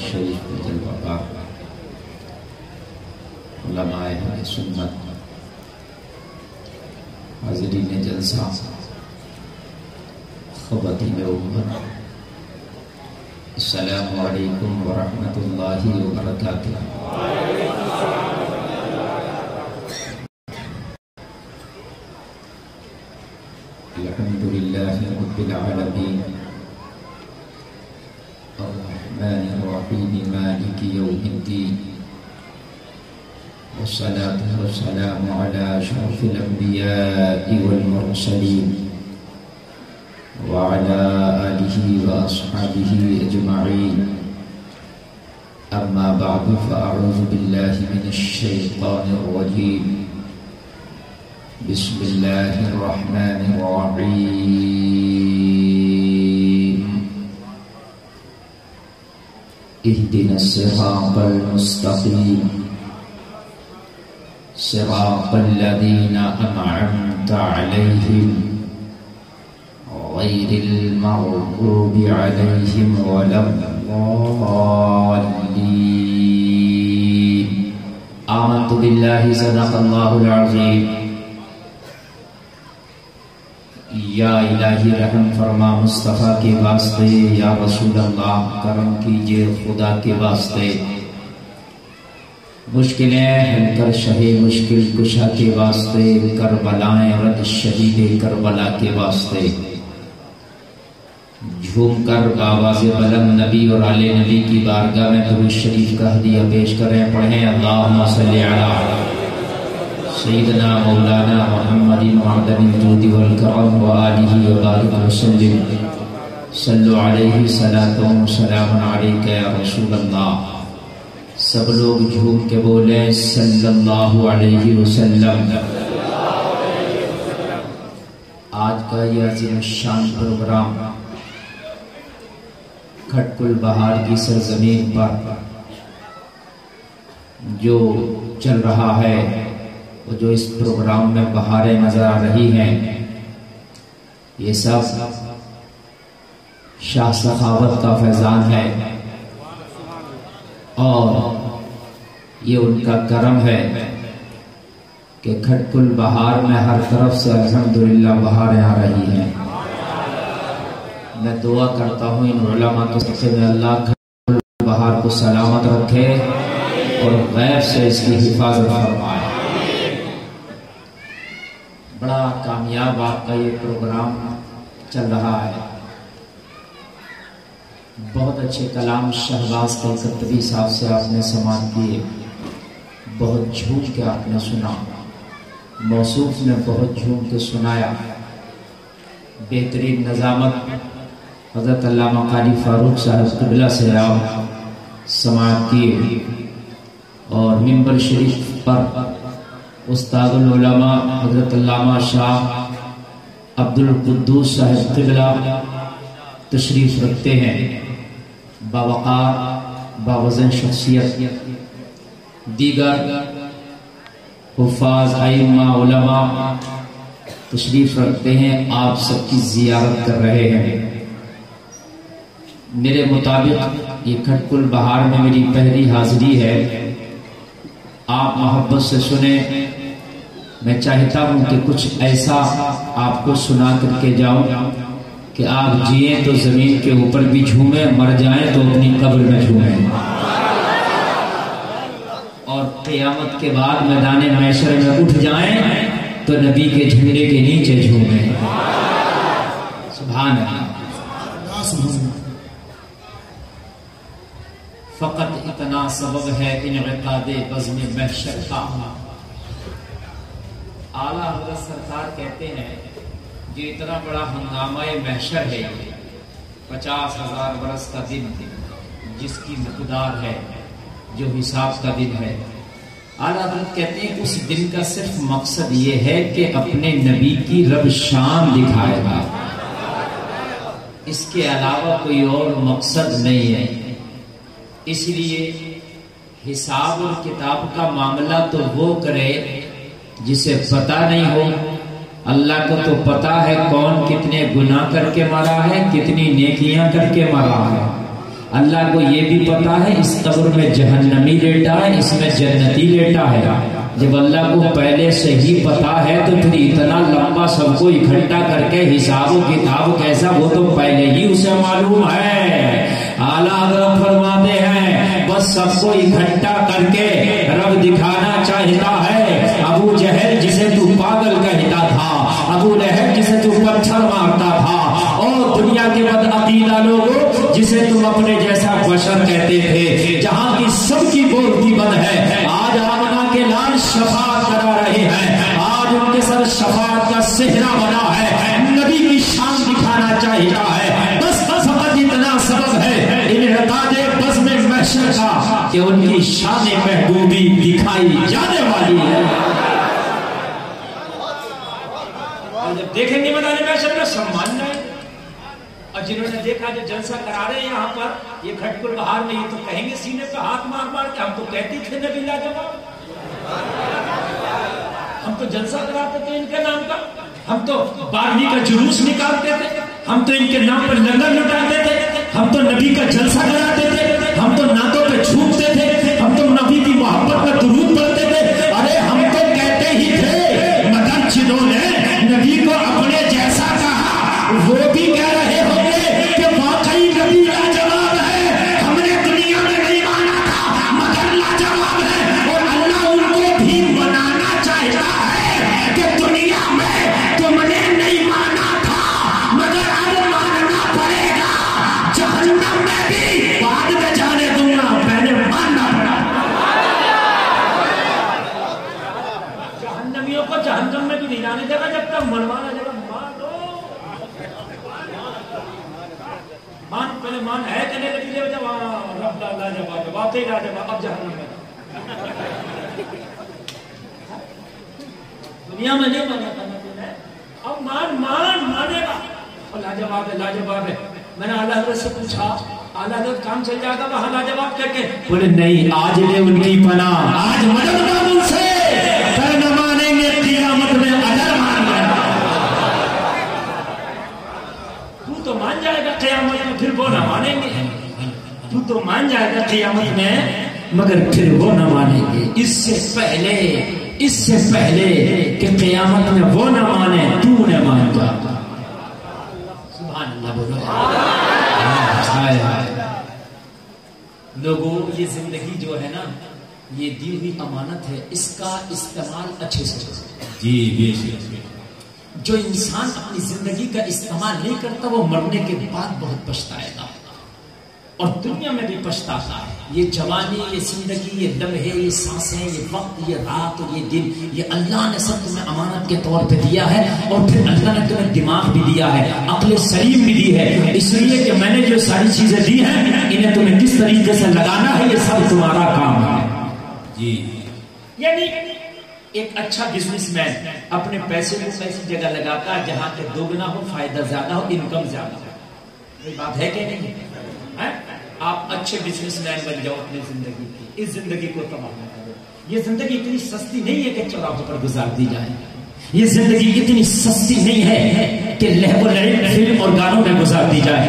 شریف الوقار علماء سنت حاضرین جلسہ خواتین امت السلام علیکم ورحمۃ اللہ وبرکاتہ۔ الحمد للہ رب العالمین الرحمن الرحیم مالک یوم الدین والصلاة والسلام علی اشرف الانبیاء والمرسلین وعلى آلہ واصحابہ اجمعین، اما بعد فاعوذ باللہ من الشیطان الرجیم، بسم اللہ الرحمن الرحیم، اهدنا الصراط المستقيم صراط الذين أنعمت عليهم غير المغضوب عليهم ولا الضالين۔ آمنت بالله صدق الله العظيم۔ یا الہی رحم فرما مصطفیٰ کے واسطے، یا رسول اللہ کرم کیجئے خدا کے واسطے، مشکلیں حل کر شہ مشکل کشا کے واسطے، کربلائیں رد شہید کربلا کے واسطے، جھوم کر آواز بلند نبی اور آل نبی کی بارگاہ میں درود شریف کا ہدیہ پیش کریں، پڑھیں اللہم صلی علی سیدنا مولانا محمد معدن الجود والکرم وآلہ وبارک وسلم، صلو علیہ صلاۃ و سلام علیک یا رسول اللہ۔ سب لوگ جھوم کے بولیں صلی اللہ علیہ وسلم۔ آج کا یہ عظیم الشان پروگرام کھٹکل بہار کی سرزمین پر جو چل رہا ہے، جو اس پروگرام میں بہاریں نظر آ رہی ہیں، یہ سب شاہ سخاوت کا فیضان ہے، اور یہ ان کا کرم ہے کہ کھٹکل بہار میں ہر طرف سے الحمدللہ بہاریں آ رہی ہیں۔ میں دعا کرتا ہوں ان علماء کے سب سے اللہ کھٹکل بہار کو سلامت رکھے اور غیب سے اس کی حفاظت فرمائے۔ بڑا کامیاب آپ کا یہ پروگرام چل رہا ہے، بہت اچھے کلام شہباز کلکتوی صاحب سے آپ نے سماعت کیے، بہت جھوم کے آپ نے سنا، موصوف نے بہت جھوم کے سنایا، بہترین نظامت حضرت علامہ قاری فاروق صاحب قبلہ سے آپ سماعت کیے، اور منبر شریف پر استاد العلماء حضرت علامہ شاہ عبد القدوس صاحب قبلہ تشریف رکھتے ہیں، باوقار باوزن شخصیت، دیگر حفاظ ائمہ علماء تشریف رکھتے ہیں، آپ سب کی زیارت کر رہے ہیں۔ میرے مطابق یہ کھٹکل بہار میں میری پہلی حاضری ہے، آپ محبت سے سنیں۔ میں چاہتا ہوں کہ کچھ ایسا آپ کو سنا کر کے جاؤں کہ آپ جئیں تو زمین کے اوپر بھی جھومیں، مر جائیں تو اپنی قبر میں جھومیں، اور قیامت کے بعد میدان محشر میں اٹھ جائیں تو نبی کے جھنڈے کے نیچے جھومیں۔ سبحان اللہ۔ فقط اتنا سبب ہے انعقاد بزم محشر کا۔ اعلیٰ حضرت سرکار کہتے ہیں یہ اتنا بڑا ہنگامہ محشر ہے، 50,000 برس کا دن جس کی مقدار ہے، جو حساب کا دن ہے۔ اعلیٰ حضرت کہتے ہیں اس دن کا صرف مقصد یہ ہے کہ اپنے نبی کی رب شان دکھائے گا، اس کے علاوہ کوئی اور مقصد نہیں ہے۔ اس لیے حساب اور کتاب کا معاملہ تو وہ کرے جسے پتہ نہیں ہو۔ اللہ کو تو پتا ہے کون کتنے گناہ کر کے مرا ہے، کتنی نیکیاں کر کے مرا ہے۔ اللہ کو یہ بھی پتا ہے اس قبر میں جہنمی لیٹا ہے، اس میں جنتی لیٹا ہے۔ جب اللہ کو پہلے سے ہی پتا ہے تو پھر اتنا لمبا سب کو اکٹھا کر کے حساب و کتاب کیسا، وہ تو پہلے ہی اسے معلوم ہے۔ اعلیٰ حضرت فرماتے ہیں بس سب کو اکٹھا کر کے رب دکھانا چاہتا ہے۔ ابو جہل جسے تو پاگل کہتا تھا، ابو لہب جسے تو پتھر مارتا تھا، اور دنیا کے بدعقیدہ لوگوں جسے تم اپنے جیسا بشر کہتے تھے، جہاں کی سب کی بولتی بند ہے، آج آمنہ کے لال شفاعت کرا رہے ہیں، آج ان کے سر شفاعت کا صحرا بنا ہے، نبی کی شان دکھانا چاہتا ہے۔ بس فقط اتنا سبب ہے انعقاد بزم محشر کا کہ ان کی شان محبوبی دکھائی جانے والی ہے۔ اور جب دیکھیں گے میدان محشر میں سب ماننا ہے، اور جنہوں نے دیکھا جو جلسہ کرا رہے ہیں یہاں پر یہ کھٹپور بہار میں، یہ تو کہیں گے سینے پہ ہاتھ مار مار کے ہم تو کہتے تھے نبی لاجواب، ہم تو جلسہ کراتے تھے ان کے نام کا، ہم تو 12ویں کا جلوس نکالتے تھے، ہم تو ان کے نام پر لنگر لٹاتے تھے، ہم تو نبی کا جلسہ کراتے تھے، ہم تو نعتوں پہ جھومتے تھے، ہم تو نبی کی محبت کا درود پڑھتے تھے۔ ارے ہم تو کہتے ہی تھے، مگر جنہوں نے نبی کو اپنے جیسا کہا وہ بھی کہہ رہے ہوں گے کہ واقعی نبی لاجواب ہے، ہم نے دنیا میں نہیں مانا تھا مگر لاجواب ہے۔ اور اللہ ان کو بھی منانا چاہتا ہے کہ دنیا میں تم نے نہیں مانا تھا مگر اب ماننا پڑے گا، جہنم میں بھی بعد میں جانے دوں گا، پہلے ماننا پڑا۔ جہنمیوں کو جہنم میں بھی نہیں جانے دے گا جب تک منوانا جائے گا۔ مان پہلے مان ہے کہنے لگی لے جب رب لاجواب واقعی لاجواب، اب جہنم میں دنیا میں نہیں مانا تھا، اب مانے گا، اور لاجواب ہے لاجواب ہے۔ میں نے اعلیٰ حضرت سے پوچھا اعلیٰ حضرت کام چل جائے گا وہاں لاجواب کہہ کے؟ بولے نہیں، آج لے ان کی پناہ، آج مدد مانگ ان سے، پھر نہ مانیں گے قیامت میں اجر مان گا۔ تو تو مان جائے گا قیامت میں، پھر وہ نہ مانیں گے، تو تو مان جائے گا قیامت میں مگر پھر وہ نہ مانیں گے۔ اس سے پہلے کہ قیامت میں وہ نہ مانے تو نہ مان جا۔ سبحان اللہ بولو۔ لوگوں یہ زندگی جو ہے نا یہ دی ہوئی امانت ہے، اس کا استعمال اچھے سے جی جو انسان اپنی زندگی کا استعمال نہیں کرتا وہ مرنے کے بعد بہت پچھتائے گا، اور دنیا میں بھی پچھتاتا ہے۔ یہ جوانی، یہ زندگی، یہ لمحے، یہ سانسیں، یہ وقت، یہ رات اور یہ دن، یہ اللہ نے سب تمہیں امانت کے طور پہ دیا ہے، اور پھر اللہ نے تمہیں دماغ بھی دیا ہے، عقل سلیم بھی دی ہے، اس لیے کہ میں نے جو ساری چیزیں دی ہیں انہیں تمہیں کس طریقے سے لگانا ہے یہ سب تمہارا کام ہے جی۔ یعنی ایک اچھا بزنس مین اپنے پیسے کو ایسی جگہ لگاتا ہے جہاں پہ دوگنا ہو، فائدہ زیادہ ہو، انکم زیادہ ہو۔ یہ بات ہے کہ نہیں؟ آپ اچھے بزنس مین بن جاؤ اپنی زندگی کی، اس زندگی کو تباہ نہ کرو۔ یہ زندگی اتنی سستی نہیں ہے کہ چوراہوں پر گزار دی جائے، یہ زندگی اتنی سستی نہیں ہے کہ لہو و لعب فلم اور گانوں میں گزار دی جائے،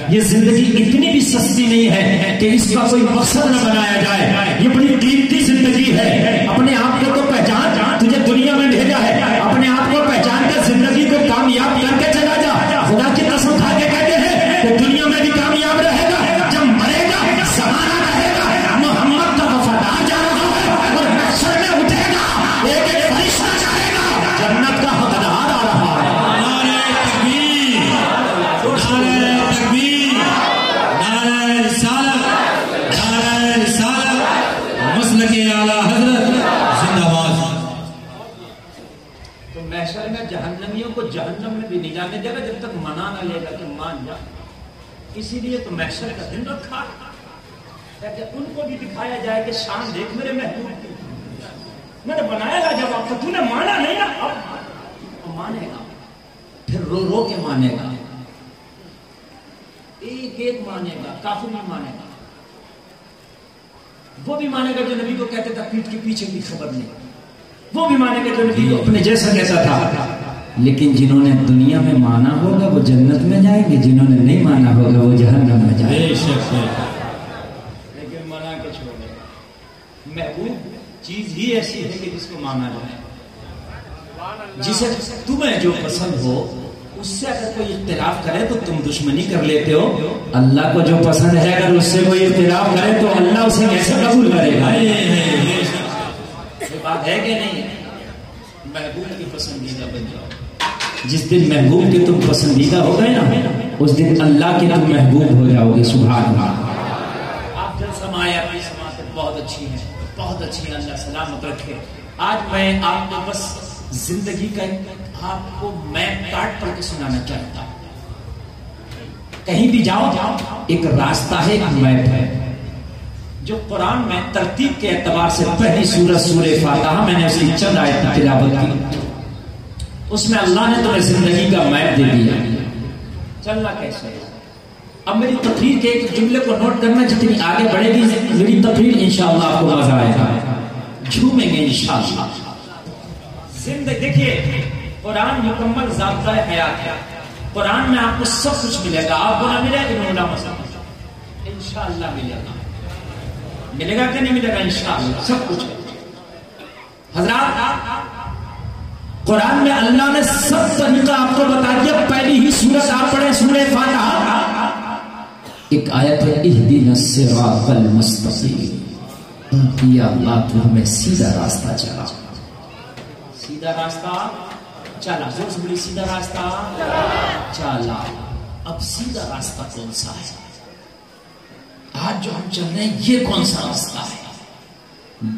یہ زندگی اتنی بھی سستی نہیں ہے کہ اس کا کوئی مقصد نہ بنایا جائے۔ یہ بڑی قیمتی زندگی ہے، اپنے آپ کو تو پہچان، تجھے دنیا میں بھیجا ہے، اپنے آپ کو پہچان کر زندگی کو کامیاب کر کے چلا جا۔ خدا کی قسم کھا کے کہتے ہیں کہ دنیا میں بھی کامیاب رہے گا، جب مرے گا زمانہ رہے گا، محمد کا وفادار جا رہا ہے، اور محشر میں اٹھے گا ایک ایک فرشتہ جائے گا، جنت کا حقدار آ رہا ہے۔ نعرہ تکبیر، نعرہ تکبیر، نعرہ رسالت، نعرہ رسالت۔ کے اعلیٰ حضرت زندہ باد. تو محشر میں جہنمیوں کو جہنم میں بھی نہیں جانے دے گا جب تک منا نہ لے گا کہ مان جا. اسی لیے تو محشر کا دن رکھا تاکہ ان کو بھی دکھایا جائے کہ شان دیکھ میرے محبوب کی. میں نے بنایا گا جب آپ تو نے مانا نہیں نا اب مانے گا. پھر رو رو کے مانے گا. ایک ایک مانے گا. کافر نہیں مانے گا. وہ بھی مانے گا جو نبی کو کہتے تھا پیٹھ کے پیچھے کی خبر نہیں. وہ بھی مانے گا جو نبی کو اپنے جیسا کہتا تھا. لیکن جنہوں نے دنیا میں مانا ہوگا وہ جنت میں جائیں گے. جنہوں نے نہیں مانا ہوگا وہ جہنم میں جائیں گے. لیکن مانا کے چھوڑے. محبوب چیز ہی ایسی ہے کہ جس کو مانا جائے. جسے تمہیں جو پسند ہو اس سے اگر کوئی اختلاف کرے تو تم دشمنی کر لیتے ہو. اللہ کو جو پسند ہے اگر اس سے کوئی اختلاف کرے تو اللہ اسے کیسے قبول کرے گا؟ یہ بات ہے کہ نہیں؟ محبوب کی پسندیدہ بن جاؤ. جس دن محبوب کے تم پسندیدہ ہو گئے نا اس دن اللہ کے تم محبوب ہو جاؤ گے. سبحان اللہ. آپ جب سمایا اپنی سماعت بہت اچھی ہے, بہت اچھی ہے. اللہ سلامت رکھے. آج میں آپ کو بس زندگی کا آپ کو میپ کاٹ پڑھ کے سنانا چاہتا ہوں. کہیں بھی جاؤ ایک راستہ ہے, ایک میپ ہے. جو قرآن میں ترتیب کے اعتبار سے پہلی سورت سورہ فاتحہ میں نے اس کی چند آیت تلاوت کی. اس میں اللہ نے تمہیں زندگی کا میپ دے دیا. چلنا کیسے ہے؟ اب میری تقریر کے ایک جملے کو نوٹ کرنا. جتنی آگے بڑھے گی میری تقریر انشاءاللہ آپ کو مزہ آئے گا, جھومیں گے انشاءاللہ. زندگی دیکھیے قرآن مکمل ضابطہ حیات ہے. قرآن میں آپ کو سب کچھ ملے گا. آپ کو نہ ملے گا انشاءاللہ ملے گا. ملے گا کہ نہیں ملے گا؟ انشاءاللہ سب کچھ ہے. حضرات قرآن میں اللہ نے سب طریقہ آپ کو بتا دیا. پہلی ہی سورت آپ پڑھیں سورہ فاتحہ. ایک آیت ہے اہدنا الصراط المستقیم. یا اللہ تو ہمیں سیدھا راستہ چلا. سیدھا راستہ چلا. زور سے بولی سیدھا راستہ چلا. اب سیدھا راستہ کون سا ہے؟ آج جو ہم چل رہے ہیں یہ کون سا راستہ ہے؟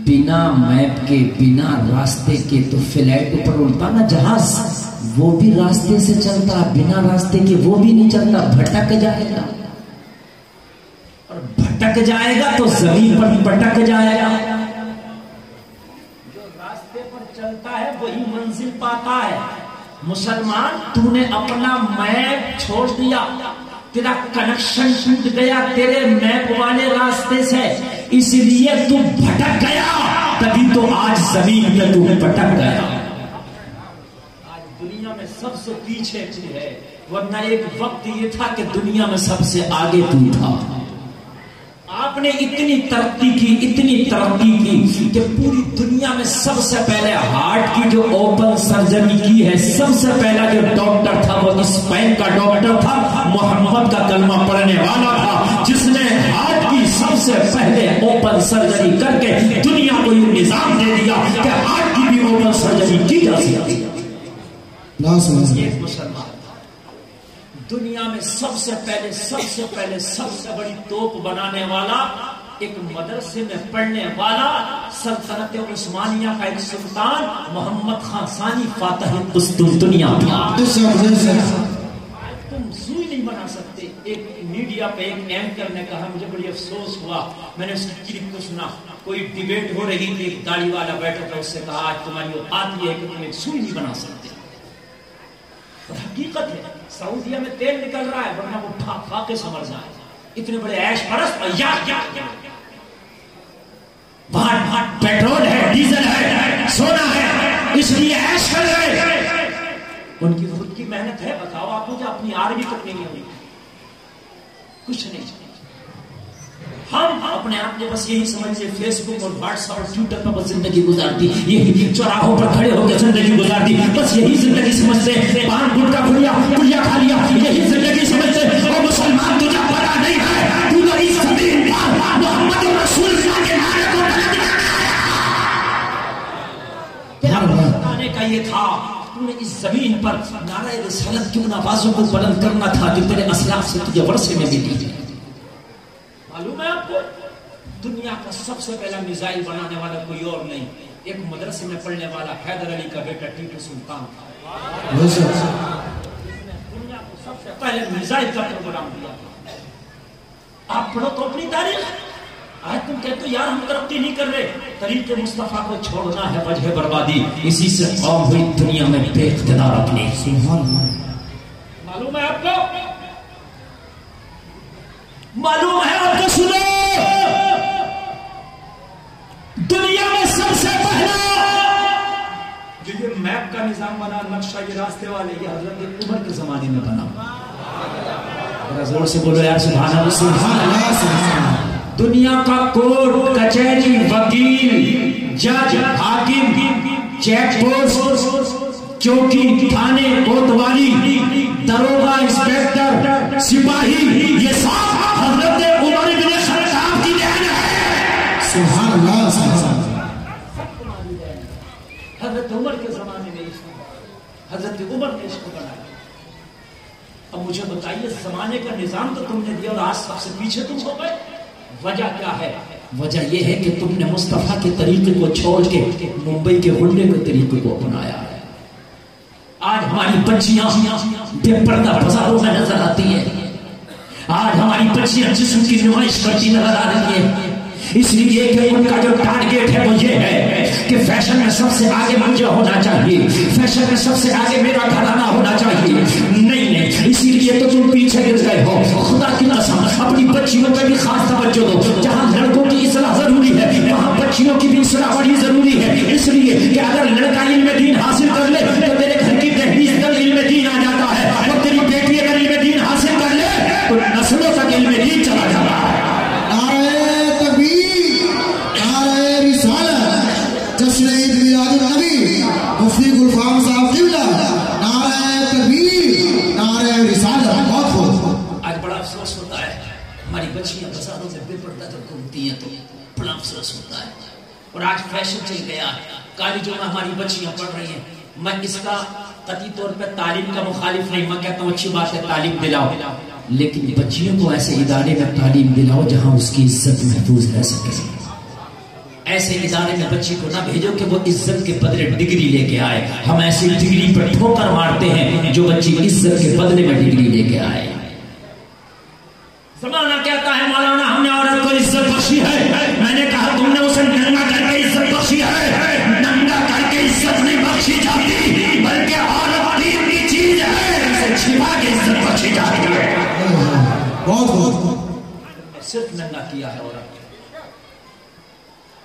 بنا میپ کے بنا راستے کے تو فلائٹ اوپر اڑتا نا جہاز, وہ بھی راستے سے چلتا. بنا راستے کے وہ بھی نہیں چلتا, بھٹک جائے گا. اور بھٹک جائے گا تو زمین پر بھٹک جائے گا. جو راستے پر چلتا ہے وہی منزل پاتا ہے. مسلمان تو نے اپنا میپ چھوڑ دیا, تیرا کنیکشن ٹوٹ گیا تیرے میپ والے راستے سے, اس لیے تو بھٹک گیا. تبھی تو آج زمین میں تو بھٹک گیا. آج دنیا میں سب سے پیچھے تو ہے, ورنہ ایک وقت یہ تھا کہ دنیا میں سب سے آگے تو تھا. آپ نے اتنی ترقی کی کہ پوری دنیا میں سب سے پہلے ہارٹ کی جو اوپن سرجری کی ہے, سب سے پہلا جو ڈاکٹر تھا وہ اسپین کا ڈاکٹر تھا, محمد کا کلمہ پڑھنے والا تھا, جس نے ہارٹ کی سب سے پہلے اوپن سرجری کر کے دنیا کو یہ نظام دے دیا کہ ہارٹ کی بھی اوپن سرجری کی جا سکتی. یہ مسلمان دنیا میں سب سے پہلے سب سے بڑی توپ بنانے والا, ایک مدرسے میں پڑھنے والا, سلطنت عثمانیہ کا ایک سلطان محمد خان ثانی فاتح قسطنطنیہ تھا. تم سوئی نہیں بنا سکتے. ایک میڈیا پہ ایک اینکر نے کہا, مجھے بڑی افسوس ہوا, میں نے اس کی کلپ کو سنا, کوئی ڈیبیٹ ہو رہی تھی, ایک داڑھی والا بیٹھا تھا, اس سے کہا آج تمہاری اوقات یہ ہے کہ تم ایک سوئی نہیں بنا سکتے. حقیقت ہے سعودیہ میں تیل نکل رہا ہے, ورنہ وہ پھاک کے سمر جائے. اتنے بڑے عیش پرست وہاں پیٹرول ہے, ڈیزل ہے, سونا ہے, اس لیے عیش کر رہے. ان کی خود کی محنت ہے. بتاؤ آپ مجھے اپنی آرمی کتنی نہیں ہوئی, کچھ نہیں. ہم اپنے آپ نے بس یہی سمجھتے فیس بک اور واٹس ایپ اور ٹویٹر پر بس زندگی گزارتی, یہی چوراہوں پر کھڑے ہو کے زندگی گزارتی, بس یہی زندگی سمجھتے. پان گٹکا پڑیا کھا لیا, یہی زندگی سمجھتے. اور مسلمان تجھے پتا نہیں ہے تو نبی زمین پر محمد رسول اللہ کے نعرے کو بلند کا یہ تھا. تو نے اس زمین پر نعرہ رسالت کی ان آوازوں کو بلند کرنا تھا جو تیرے اسلاف سے تجھے ورثے میں ملی. معلوم ہے آپ کو دنیا کا سب سے پہلا میزائل بنانے والا کوئی اور نہیں، ایک مدرسے میں پڑھنے والا حیدر علی کا بیٹا ٹیپو سلطان تھا۔ دنیا کو سب سے پہلے میزائل کا پروگرام دیا۔ آپ پڑھو تو اپنی تاریخ، آج تم کہتے ہو یار ہم ترقی نہیں کر رہے، طریق مصطفیٰ کو چھوڑنا ہے وجہ بربادی، اسی سے قوم ہوئی دنیا میں بے اقتدار اپنی۔ معلوم ہے آپ کو، معلوم ہے آپ کو، سنو دنیا میں سب سے پہلا جو یہ میپ کا نظام بنا، نقشہ یہ راستے والے، یہ حضرت عمر کے زمانے میں بنا۔ زور سے بولو یار سبحان اللہ، سبحان اللہ، سبحان اللہ۔ دنیا کا کورٹ، کچہری، وکیل، جج، حاکم، چیک پوسٹ، چوکی، تھانے، کوتوالی، دروگا، انسپیکٹر، سپاہی، یہ سب حضرت عمر بن خطاب کی دین ہے۔ سبحان اللہ، سبحان اللہ۔ حضرت عمر کے زمانے میں حضرت عمر نے اس کو بنایا۔ اب مجھے بتائیے زمانے کا نظام تو تم نے دیا اور آج سب سے پیچھے تم ہو گئے، وجہ کیا ہے؟ وجہ یہ ہے کہ تم نے مصطفیٰ کے طریقے کو چھوڑ کے ممبئی کے غنڈے کے طریقے کو اپنایا ہے۔ آج ہماری بچیاں بے پردہ بازاروں میں نظر آتی ہیں، آج ہماری بچیاں جسم کی نمائش کرتی نظر آ رہی ہیں، اس لیے کہ ان کا جو ٹارگیٹ ہے وہ یہ ہے کہ فیشن میں سب سے آگے مجھے ہونا چاہیے، فیشن میں سب سے آگے میرا گھرانہ ہونا چاہیے۔ نہیں، اسی لیے تو تم پیچھے گر گئے ہو۔ خدا کی قسم اپنی بچیوں پہ بھی خاص توجہ دو، جہاں لڑکوں کی اصلاح ضروری ہے وہاں بچیوں کی بھی اصلاح بڑی ضروری ہے، اس لیے کہ اگر لڑکا علم دین حاصل کر لے تو تیرے گھر کی دہلیز تک علم دین آ جاتا ہے، اور تیری بیٹی اگر علم دین حاصل کر لے تو نسلوں تک علم دین چلا جاتا ہے۔ جشن عید میلاد النبی، مفتی گلفام صاحب قبلہ، نعرہ تکبیر، نعرہ رسالت۔ بہت خوب۔ آج بڑا افسوس ہوتا ہے ہماری بچیاں بازاروں میں بے پردہ جب گھومتی ہیں تو بڑا افسوس ہوتا ہے، اور آج فیشن چل گیا ہے، کالجوں میں ہماری بچیاں پڑھ رہی ہیں۔ میں اس کا قطعی طور پہ تعلیم کا مخالف نہیں، میں کہتا ہوں اچھی بات ہے تعلیم دلاؤ، لیکن بچیوں کو ایسے ادارے میں تعلیم دلاؤ جہاں اس کی عزت محفوظ رہ سکے۔ ایسے ادارے میں بچی کو نہ بھیجو کہ وہ عزت کے بدلے ڈگری لے کے آئے۔ ہم ایسی ڈگری پر ٹھوکر مارتے ہیں جو بچی عزت کے بدلے میں ڈگری لے کے آئے۔ زمانہ کہتا ہے مولانا ہم نے عورت کو عزت بخشی ہے، میں نے کہا تم نے اسے ننگا کر کے عزت بخشی ہے، ننگا کر کے عزت نہیں بخشی جاتی، بلکہ عورت کی چیز ہے، اسے چھپا کے عزت بخشی جاتی ہے۔ بہت بہت صرف ننگا کیا ہے عورت۔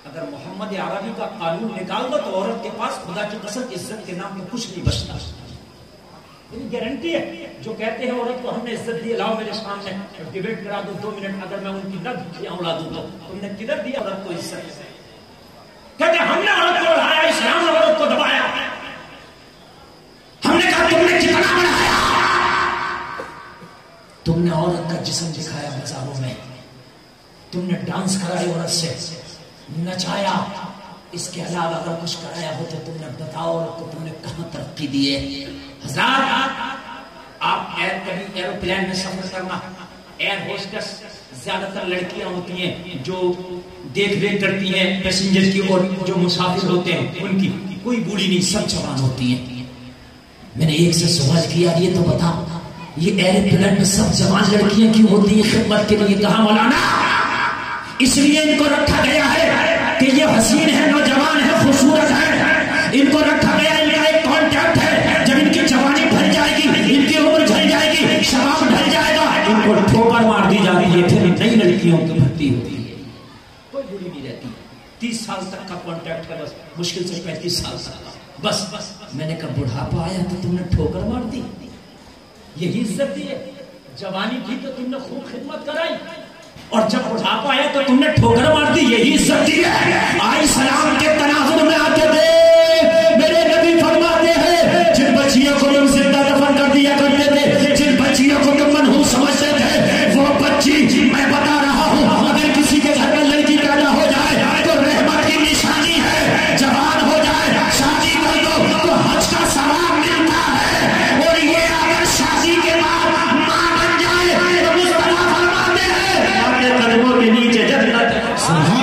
اگر محمد عربی کا قانون نکال دو تو عورت کے پاس خدا کی قسم عزت کے نام پہ کچھ نہیں بچتا۔ گارنٹی ہے جو کہتے ہیں عورت کو ہم نے عزت دی، لاؤ میرے سامنے ڈیبیٹ کرا دو 2 منٹ، اگر میں ان کی نہ اڑا دوں تو تم نے کدھر دیا عورت کو عزت؟ کہتے ہم نے عورت کو بڑھایا، اسلام نے عورت کو دبایا، ہم نے کہا تم نے کتنا بڑھایا؟ تم نے عورت کا جسم دکھایا بازاروں میں، تم نے ڈانس کرایا عورت سے، نچایا، اس کے علاوہ اگر کچھ کرایا ہو تو تم نے بتاؤ عورت کو تم نے کہاں ترقی دی ہے؟ حضرات آپ کبھی ایروپلین میں سفر کرنا، ایئر ہوسٹس زیادہ تر لڑکیاں ہوتی ہیں جو دیکھ ریکھ کرتی ہیں پیسنجر کی، اور جو مسافر ہوتے ہیں ان کی کوئی بوڑھی نہیں، سب جوان ہوتی ہیں۔ میں نے ایک سے سوال کیا یہ تو بتا یہ ایروپلین میں سب جوان لڑکیاں کیوں ہوتی ہیں خدمت کے لیے؟ کہا مولانا اس لیے ان کو رکھا گیا ہے کہ یہ حسین ہے، نوجوان ہے، خوبصورت ہے، ان کو رکھا گیا، ان کا ایک کانٹیکٹ ہے، جب ان کی جوانی ڈھل جائے گی، ان کی عمر ڈھل جائے گی، شباب ڈھل جائے گا، ان کو ٹھوکر مار دی جاتی ہے، پھر نئی لڑکیوں کی بھرتی ہوتی ہے، کوئی بری نہیں رہتی۔ 30 سال تک کا کانٹیکٹ ہے، بس مشکل سے 35 سال تک کا، بس میں نے کہا بڑھاپا آیا تو تم نے ٹھوکر مار دی، یہی عزت دی ہے؟ جوانی تھی تو تم نے خوب خدمت کرائی، اور جب بڑھاپا آیا تو تم نے ٹھوکر مار دی، یہی عزت دی ہے؟ آئی سلام کے تناظر میں آتے تھے میرے نبی فرماتے ہیں جن بچیوں کو تم زندہ دفن کر دیا کرتے تھے، جن بچیوں کو تم منحوس سمجھتے تھے، وہ بچی میں بتا رہا ہوں اگر کسی کے گھر میں لڑکی پیدا ہو جائے تو رحمت کی نشانی ہے، جوان ہو جائے شادی کر دو تو حج کا ثواب ملتا ہے، اور یہ اگر شادی کے بعد ماں بن جائے تو مصطفیٰ فرماتے ہیں قدموں کے نیچے جنت ہے۔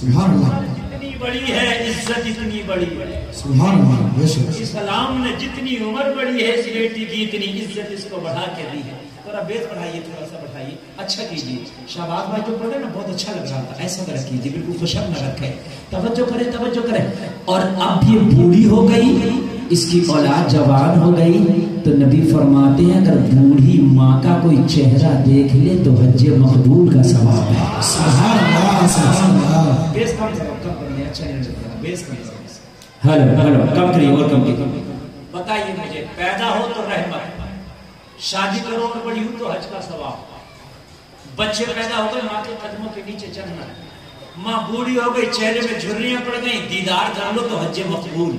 سبحان اللہ. جتنی بڑی ہے عزت اتنی بڑی ہے. سبحان اللہ. بے شک. اسلام نے جتنی عمر بڑی ہے اس بیٹی کی اتنی عزت اس کو بڑھا کے دی ہے. تھوڑا بیس بڑھائیے, تھوڑا سا بڑھائیے. اچھا کیجیے. شہباز بھائی جو پڑھے نا بہت اچھا لگ رہا تھا. ایسا کر کیجیے, بالکل خوشب نہ رکھے. توجہ کرے, توجہ کرے. اور اب یہ بوڑھی ہو گئی, اس کی اولاد جوان ہو گئی, تو نبی فرماتے ہیں اگر بوڑھی ماں کا کوئی چہرہ دیکھ لے تو حج مقبول کا ثواب ہے. سبحان اللہ. سبحان اللہ. بیس کم سے کم کرنے. اچھا نہیں لگ رہا. بیس کم سے ہلو ہلو, کم کریے اور کم کریے. بتائیے مجھے, پیدا ہو تو رحمت, شادی کرو اور بڑی ہو تو حج کا ثواب. بچے پیدا ہو گئے ماں کے قدموں کے نیچے چڑھنا. ماں بوڑھی ہو گئی, چہرے میں جھریاں پڑ گئی, دیدار کر لو تو حج مقبول.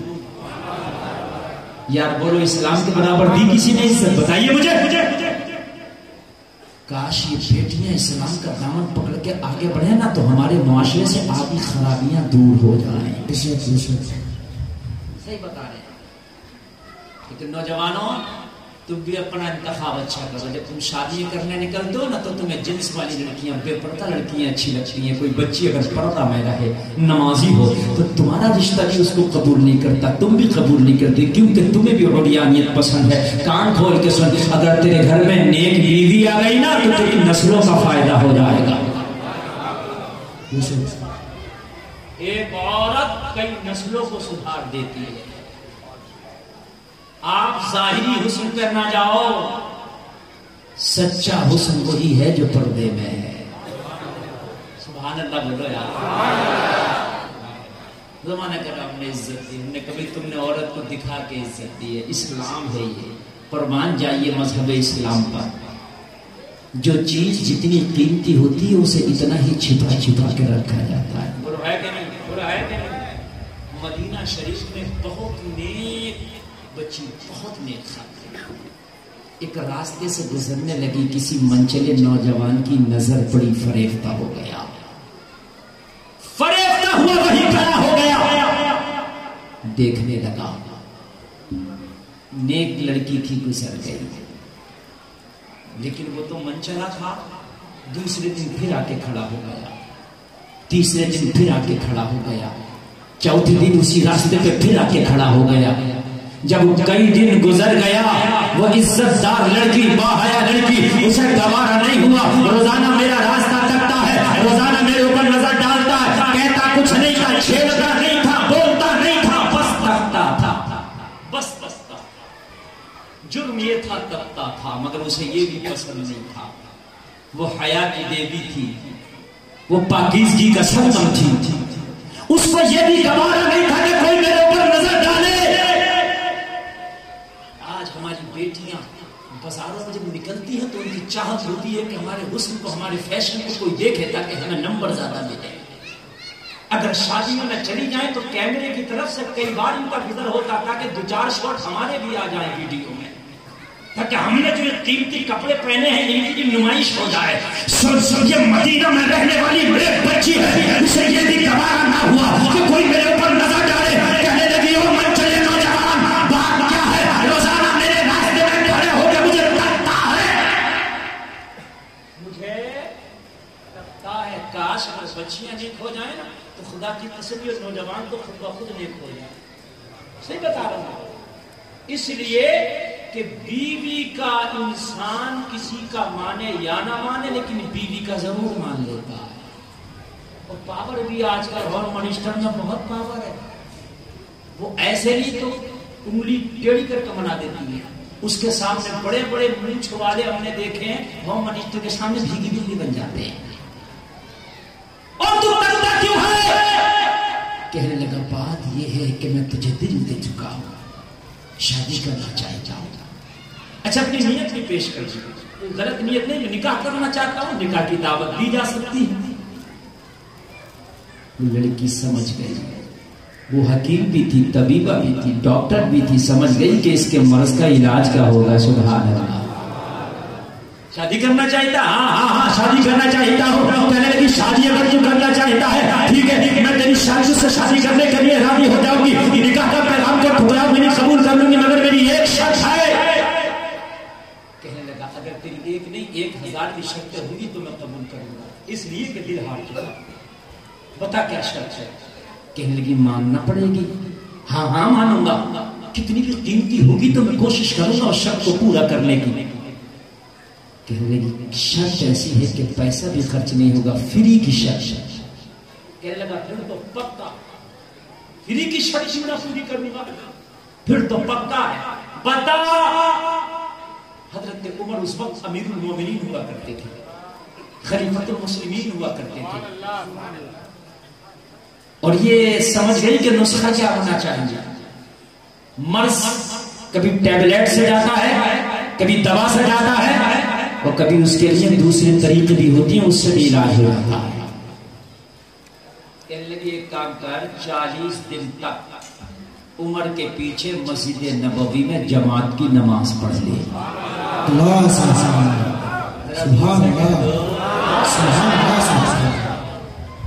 یار بولو, اسلام کے برابر دی کسی نے عزت؟ بتائیے مجھے. کاش یہ بیٹیاں اسلام کا دامن پکڑ کے آگے بڑھیں نا تو ہمارے معاشرے سے آدھی خرابیاں دور ہو جائیں. صحیح بتا رہے ہیں. لیکن نوجوانوں, تم بھی اپنا انتخاب اچھا کرو. جب تم شادی کرنے نکلتے ہو نا تو تمہیں جنس والی لڑکیاں, بے پردہ لڑکیاں اچھی لگتی ہیں. کوئی بچی اگر پردہ میں رہے, نمازی ہو, تو تمہارا رشتہ بھی اس کو قبول نہیں کرتا, تم بھی قبول نہیں کرتے, کیونکہ تمہیں بھی عریانیت پسند ہے. کان کھول کے سن, اگر تیرے گھر میں نیک بیوی آ گئی نا تو تیری نسلوں کا فائدہ ہو جائے گا. ایک عورت کئی نسلوں کو سدھار دیتی ہے. آپ ظاہری حسن پہ نہ جاؤ, سچا حسن وہی ہے جو پردے میں ہے. سبحان اللہ بولو یار. زمانہ کا ہم نے عزت دی, ہم نے کبھی تم نے عورت کو دکھا کے عزت دی ہے. اسلام ہے یہ. قربان جائیے مذہب اسلام پر. جو چیز جتنی قیمتی ہوتی ہے اسے اتنا ہی چھپا چھپا کے رکھا جاتا ہے. برا ہے کہ نہیں, برا ہے کہ نہیں. مدینہ شریف میں بہت نیک بچی, بہت نیک خاتون, ایک راستے سے گزرنے لگی, کسی منچلے نوجوان کی نظر پڑی, فریفتہ ہو گیا. فریفتہ ہوا وہی کھڑا ہو گیا. دیکھنے لگا, نیک لڑکی تھی, گزر گئی. لیکن وہ تو منچلا تھا. دوسرے دن پھر آ کے کھڑا ہو گیا, تیسرے دن پھر آ کے کھڑا ہو گیا, چوتھے دن اسی راستے پہ پھر آ کے کھڑا ہو گیا. جب کئی دن گزر گیا, وہ عزت دار لڑکی, باحیا لڑکی, اسے گوارا نہیں ہوا. روزانہ میرا راستہ تکتا ہے, روزانہ میرے اوپر نظر ڈالتا ہے, کہتا کچھ نہیں تھا, چھیڑتا نہیں تھا, بولتا نہیں تھا, بس تکتا تھا. بس بستا. جرم یہ تھا تکتا تھا, مگر اسے یہ بھی پسند نہیں تھا. وہ حیا کی دیوی تھی, وہ پاکیزگی کا سنگم تھی. اس کو یہ بھی گوارا نہیں تھا کہ کوئی میرے اوپر نظر ڈالے. ہماری بیٹیاں بازاروں میں جب نکلتی ہیں تو ان کی چاہت ہوتی ہے کہ ہمارے حسن کو, ہمارے فیشن کو کوئی دیکھے تاکہ ہمیں نمبر زیادہ ملے. اگر شادیوں میں چلی جائیں تو کیمرے کی طرف سے کئی بار ان کا گزر ہوتا تاکہ 2-4 شاٹ ہمارے بھی آ جائیں ویڈیو میں, تاکہ ہم نے جو قیمتی کپڑے پہنے ہیں ان کی نمائش ہو جائے. یہ مدینہ میں رہنے والی ایک بچی ہے, اسے یہ بھی گوارا نہ ہوا کہ کوئی میرے اوپر نظر ڈالے. کہنے لگی, او منچلے نوجوان, بات کیا ہے؟ روزانہ میرے راستے میں کھڑے ہو کے مجھے تکتا ہے. مجھے لگتا ہے کاش اگر بچیاں نیک ہو جائیں نا تو خدا کی قسم یہ نوجوان تو خود بخود نیک ہو جائے. صحیح بتا رہا ہوں. اس لیے کہ بیوی کا انسان کسی کا مانے یا نہ مانے, لیکن بیوی کا ضرور مان لیتا ہے. اور پاور بھی آج کل ہوم منسٹر میں بہت پاور ہے. وہ ایسے نہیں تو انگلی ٹیڑھی کر کے منا دیتی ہے. اس کے سامنے بڑے بڑے مونچھ والے ہم نے دیکھے ہیں, ہوم منسٹر کے سامنے بھیگی بجلی بن جاتے ہیں. اور تو کرتا کیوں ہے؟ کہنے لگا, بات یہ ہے کہ میں تجھے دل دے چکا ہوں, شادی کرنا چاہتا ہوں. اچھا, اپنی نیت بھی پیش کر دی. غلط نیت نہیں, میں نکاح کرنا چاہتا ہوں, نکاح کی دعوت دی جا سکتی ہے. لڑکی سمجھ گئی, وہ حکیم بھی تھی, طبیبہ بھی تھی, ڈاکٹر بھی تھی, سمجھ گئی کہ اس کے مرض کا علاج کیا ہوگا. سبحان اللہ. شادی کرنا چاہتا, ہاں شادی کرنا چاہتا ہوں. کہنے لگی, شادی اگر تو کرنا چاہتا ہے ٹھیک ہے, میں تیری شادی سے شادی کرنے کے لیے راضی ہو جاؤں گی. نکاح کا پیغام کو ٹھکراؤ میں نہیں قبول کر لوں گی, مگر میری ایک شرط ہے. کہنے لگا, اگر تیری ایک نہیں 1000 کی شرطیں ہوگی تو میں قبول کروں گا, اس لیے کہ دل ہار چکا. بتا کیا شرط ہے؟ کہنے لگی ماننا پڑے گی. ہاں ہاں مانوں گا, کتنی بھی قیمتی ہوگی تو میں کوشش کروں گا اور شرط کو پورا کرنے کی. کہنے لگی شرط ایسی ہے کہ پیسہ بھی خرچ نہیں ہوگا, فری کی شرط. کہنے لگا پھر تو پکا, فری کی شرط میں پوری کروں گا, پھر تو پکا ہے. بتا. حضرت عمر اس وقت امیر المومنین ہوا کرتے تھے, خلیفۃ المسلمین ہوا کرتے تھے, اور یہ سمجھ گئی کہ نسخہ کیا ہونا چاہیے. مرض کبھی ٹیبلیٹ سے جاتا ہے, کبھی دوا سے جاتا ہے, اور کبھی اس کے لیے دوسرے طریقے بھی ہوتی ہیں, اس سے بھی علاج ہو جاتا ہے. کہنے لگی ایک کام کر, 40 دن تک عمر کے پیچھے مسجد نبوی میں جماعت کی نماز پڑھ لے. اللہ سبحان اللہ, سبحان اللہ.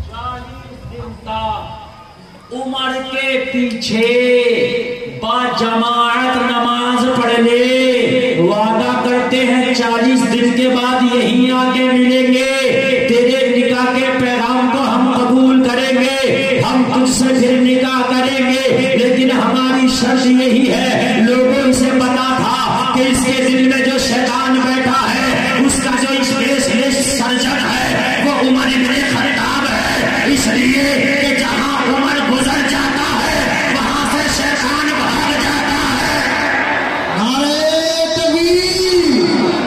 40 دن تک عمر کے پیچھے با جماعت نماز پڑھ لے. وعدہ کرتے ہیں 40 دن کے بعد یہیں آگے ملیں گے, تیرے نکاح کے پیغام کو ہم قبول کریں گے, ہم تجھ سے پھر نکاح کریں گے, لیکن ہماری شرط یہی ہے. لوگوں سے پتا تھا کہ اس کے دل میں جو شیطان بیٹھا ہے, اس کا جو اسپیشلسٹ سرجن ہے وہ عمر ابن خطاب ہے, اس لیے کہ جہاں عمر گزر جاتا ہے وہاں سے شیطان بھاگ جاتا ہے. نعرہ تکبیر,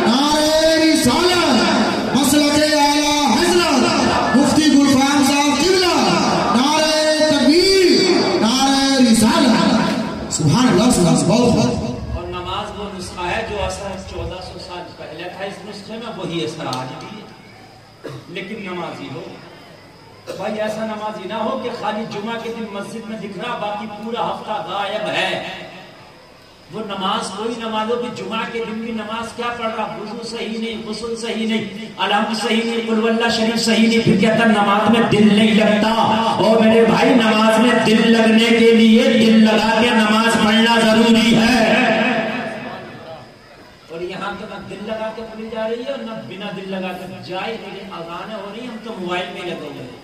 نعرہ رسالت, مسلک اعلی حضرت مفتی گلفام صاحب قبلہ, نعرہ تکبیر, نعرہ رسالت. سبحان اللہ, سبحان اللہ. اور نماز وہ نسخہ ہے جو اثر 1400 سال پہلے تھا, اس نسخے میں وہی اثر آج بھی ہے. لیکن نمازی ہو بھائی, ایسا نمازی نہ ہو کہ خالی جمعہ کے دن مسجد میں دکھ رہا, باقی پورا ہفتہ غائب ہے. وہ نماز کوئی نماز ہو کہ جمعہ کے دن بھی نماز کیا پڑھ رہا, وضو صحیح نہیں, غسل صحیح نہیں, الحمد صحیح نہیں, قل واللہ شریف صحیح نہیں, پھر کہتا نماز میں دل نہیں لگتا. اور میرے بھائی نماز میں دل لگنے کے لیے دل لگا کے نماز پڑھنا ضروری ہے. اور یہاں تو نہ دل لگا کے پڑھی جا رہی ہے اور نہ بنا دل لگا کے جائے. اذانیں ہو رہی ہیں, ہم تو موبائل میں لگے ہوئے ہیں.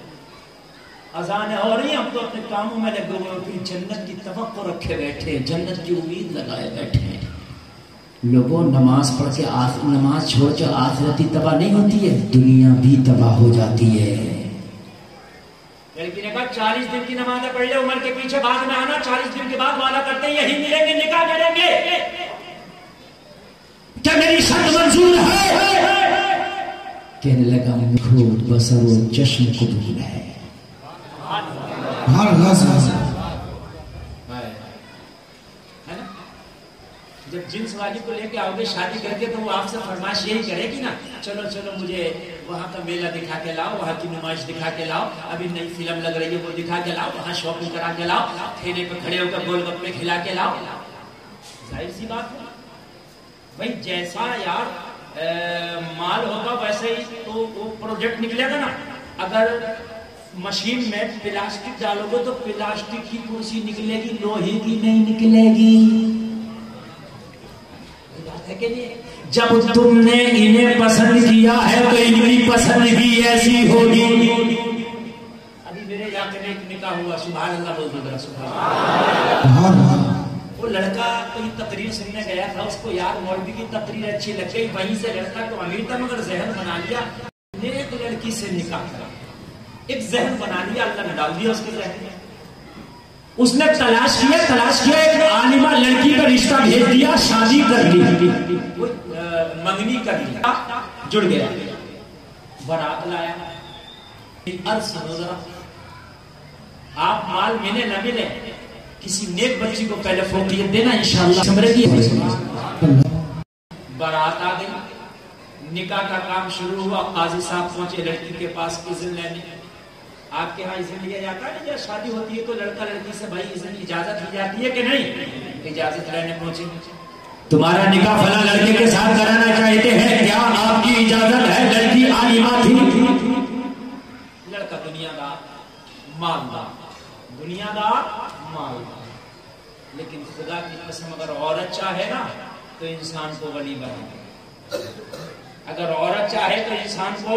اذانیں ہو رہی ہیں, ہم تو اپنے کاموں میں لگے ہوئے ہیں, پھر جنت کی توقع رکھے بیٹھے, جنت کی امید لگائے بیٹھے. لوگوں نماز پڑھ کے نماز چھوڑ کے آخرت ہی تباہ نہیں ہوتی ہے, دنیا بھی تباہ ہو جاتی ہے. لڑکی نے کہا 40 دن کی نمازیں پڑھ لے, عمر کے پیچھے بعد میں آنا, 40 دن کے بعد وعدہ کرتے ہیں یہی ملیں گے, نکاح کریں گے. کیا میری شرط منظور ہے؟ کہنے لگا خود بصر و چشم قبول ہے. سبحان اللہ, سبحان اللہ. جب جنس والی کو لے کے آؤ گے شادی کر کے, تو وہ آپ سے فرمائش یہی کرے گی نا, چلو چلو مجھے وہاں کا میلہ دکھا کے لاؤ, وہاں کی نمائش دکھا کے لاؤ, ابھی نئی فلم لگ رہی ہے وہ دکھا کے لاؤ, وہاں شاپنگ کرا کے لاؤ, ٹھیلے پہ کھڑے ہو کر گول گپے کھلا کے لاؤ. ظاہر سی بات ہے بھائی, جیسا یار مال ہوگا ویسے ہی تو وہ پروجیکٹ نکلے گا نا. اگر مشین میں پلاسٹک ڈالو گے تو پلاسٹک کی کرسی نکلے گی, لوہے کی نہیں نکلے گی. جب تم نے انہیں پسند کیا ہے تو ان کی پسند بھی ایسی ہوگی. ابھی میرے علاقے میں ایک نکاح ہوا, سبحان اللہ بول دو ذرا, سبحان اللہ. وہ لڑکا کہیں تقریر سننے گیا تھا, اس کو یار مولوی کی تقریر اچھی لگ گئی, وہیں سے لڑکا تو امیر تھا مگر ذہن بنا لیا ایک لڑکی سے نکاح کرا, ایک ذہن بنا لیا, اللہ نے ڈال دیا اس کے ذہن میں. اس نے تلاش کیا ایک عالمہ لڑکی کا رشتہ بھیج دیا, شادی کر لی, منگنی کر لیا, جڑ گیا, بارات لایا. عرض سنو ذرا, آپ مال ملے نہ ملے کسی نیک بچی کو پہلے فوقیت دینا, انشاءاللہ سمرے کی. بارات آ گئی, نکاح کا کام شروع ہوا, قاضی صاحب پہنچے لڑکی کے پاس اذن لینے. آپ کے ہاں اذن لیا جاتا ہے, جب شادی ہوتی ہے تو لڑکا لڑکی سے بھائی اذن اجازت لی جاتی ہے کہ نہیں؟ اجازت لینے پہنچے, تمہارا نکاح فلاں لڑکے کے ساتھ کرانا چاہتے ہیں, کیا آپ کی اجازت ہے؟ لڑکی عالمہ تھی, لڑکا دنیا دار مالدار, دنیا دار مالدار. لیکن خدا کی قسم اگر عورت چاہے نا تو انسان کو ولی بنا دے, اگر عورت چاہے تو انسان کو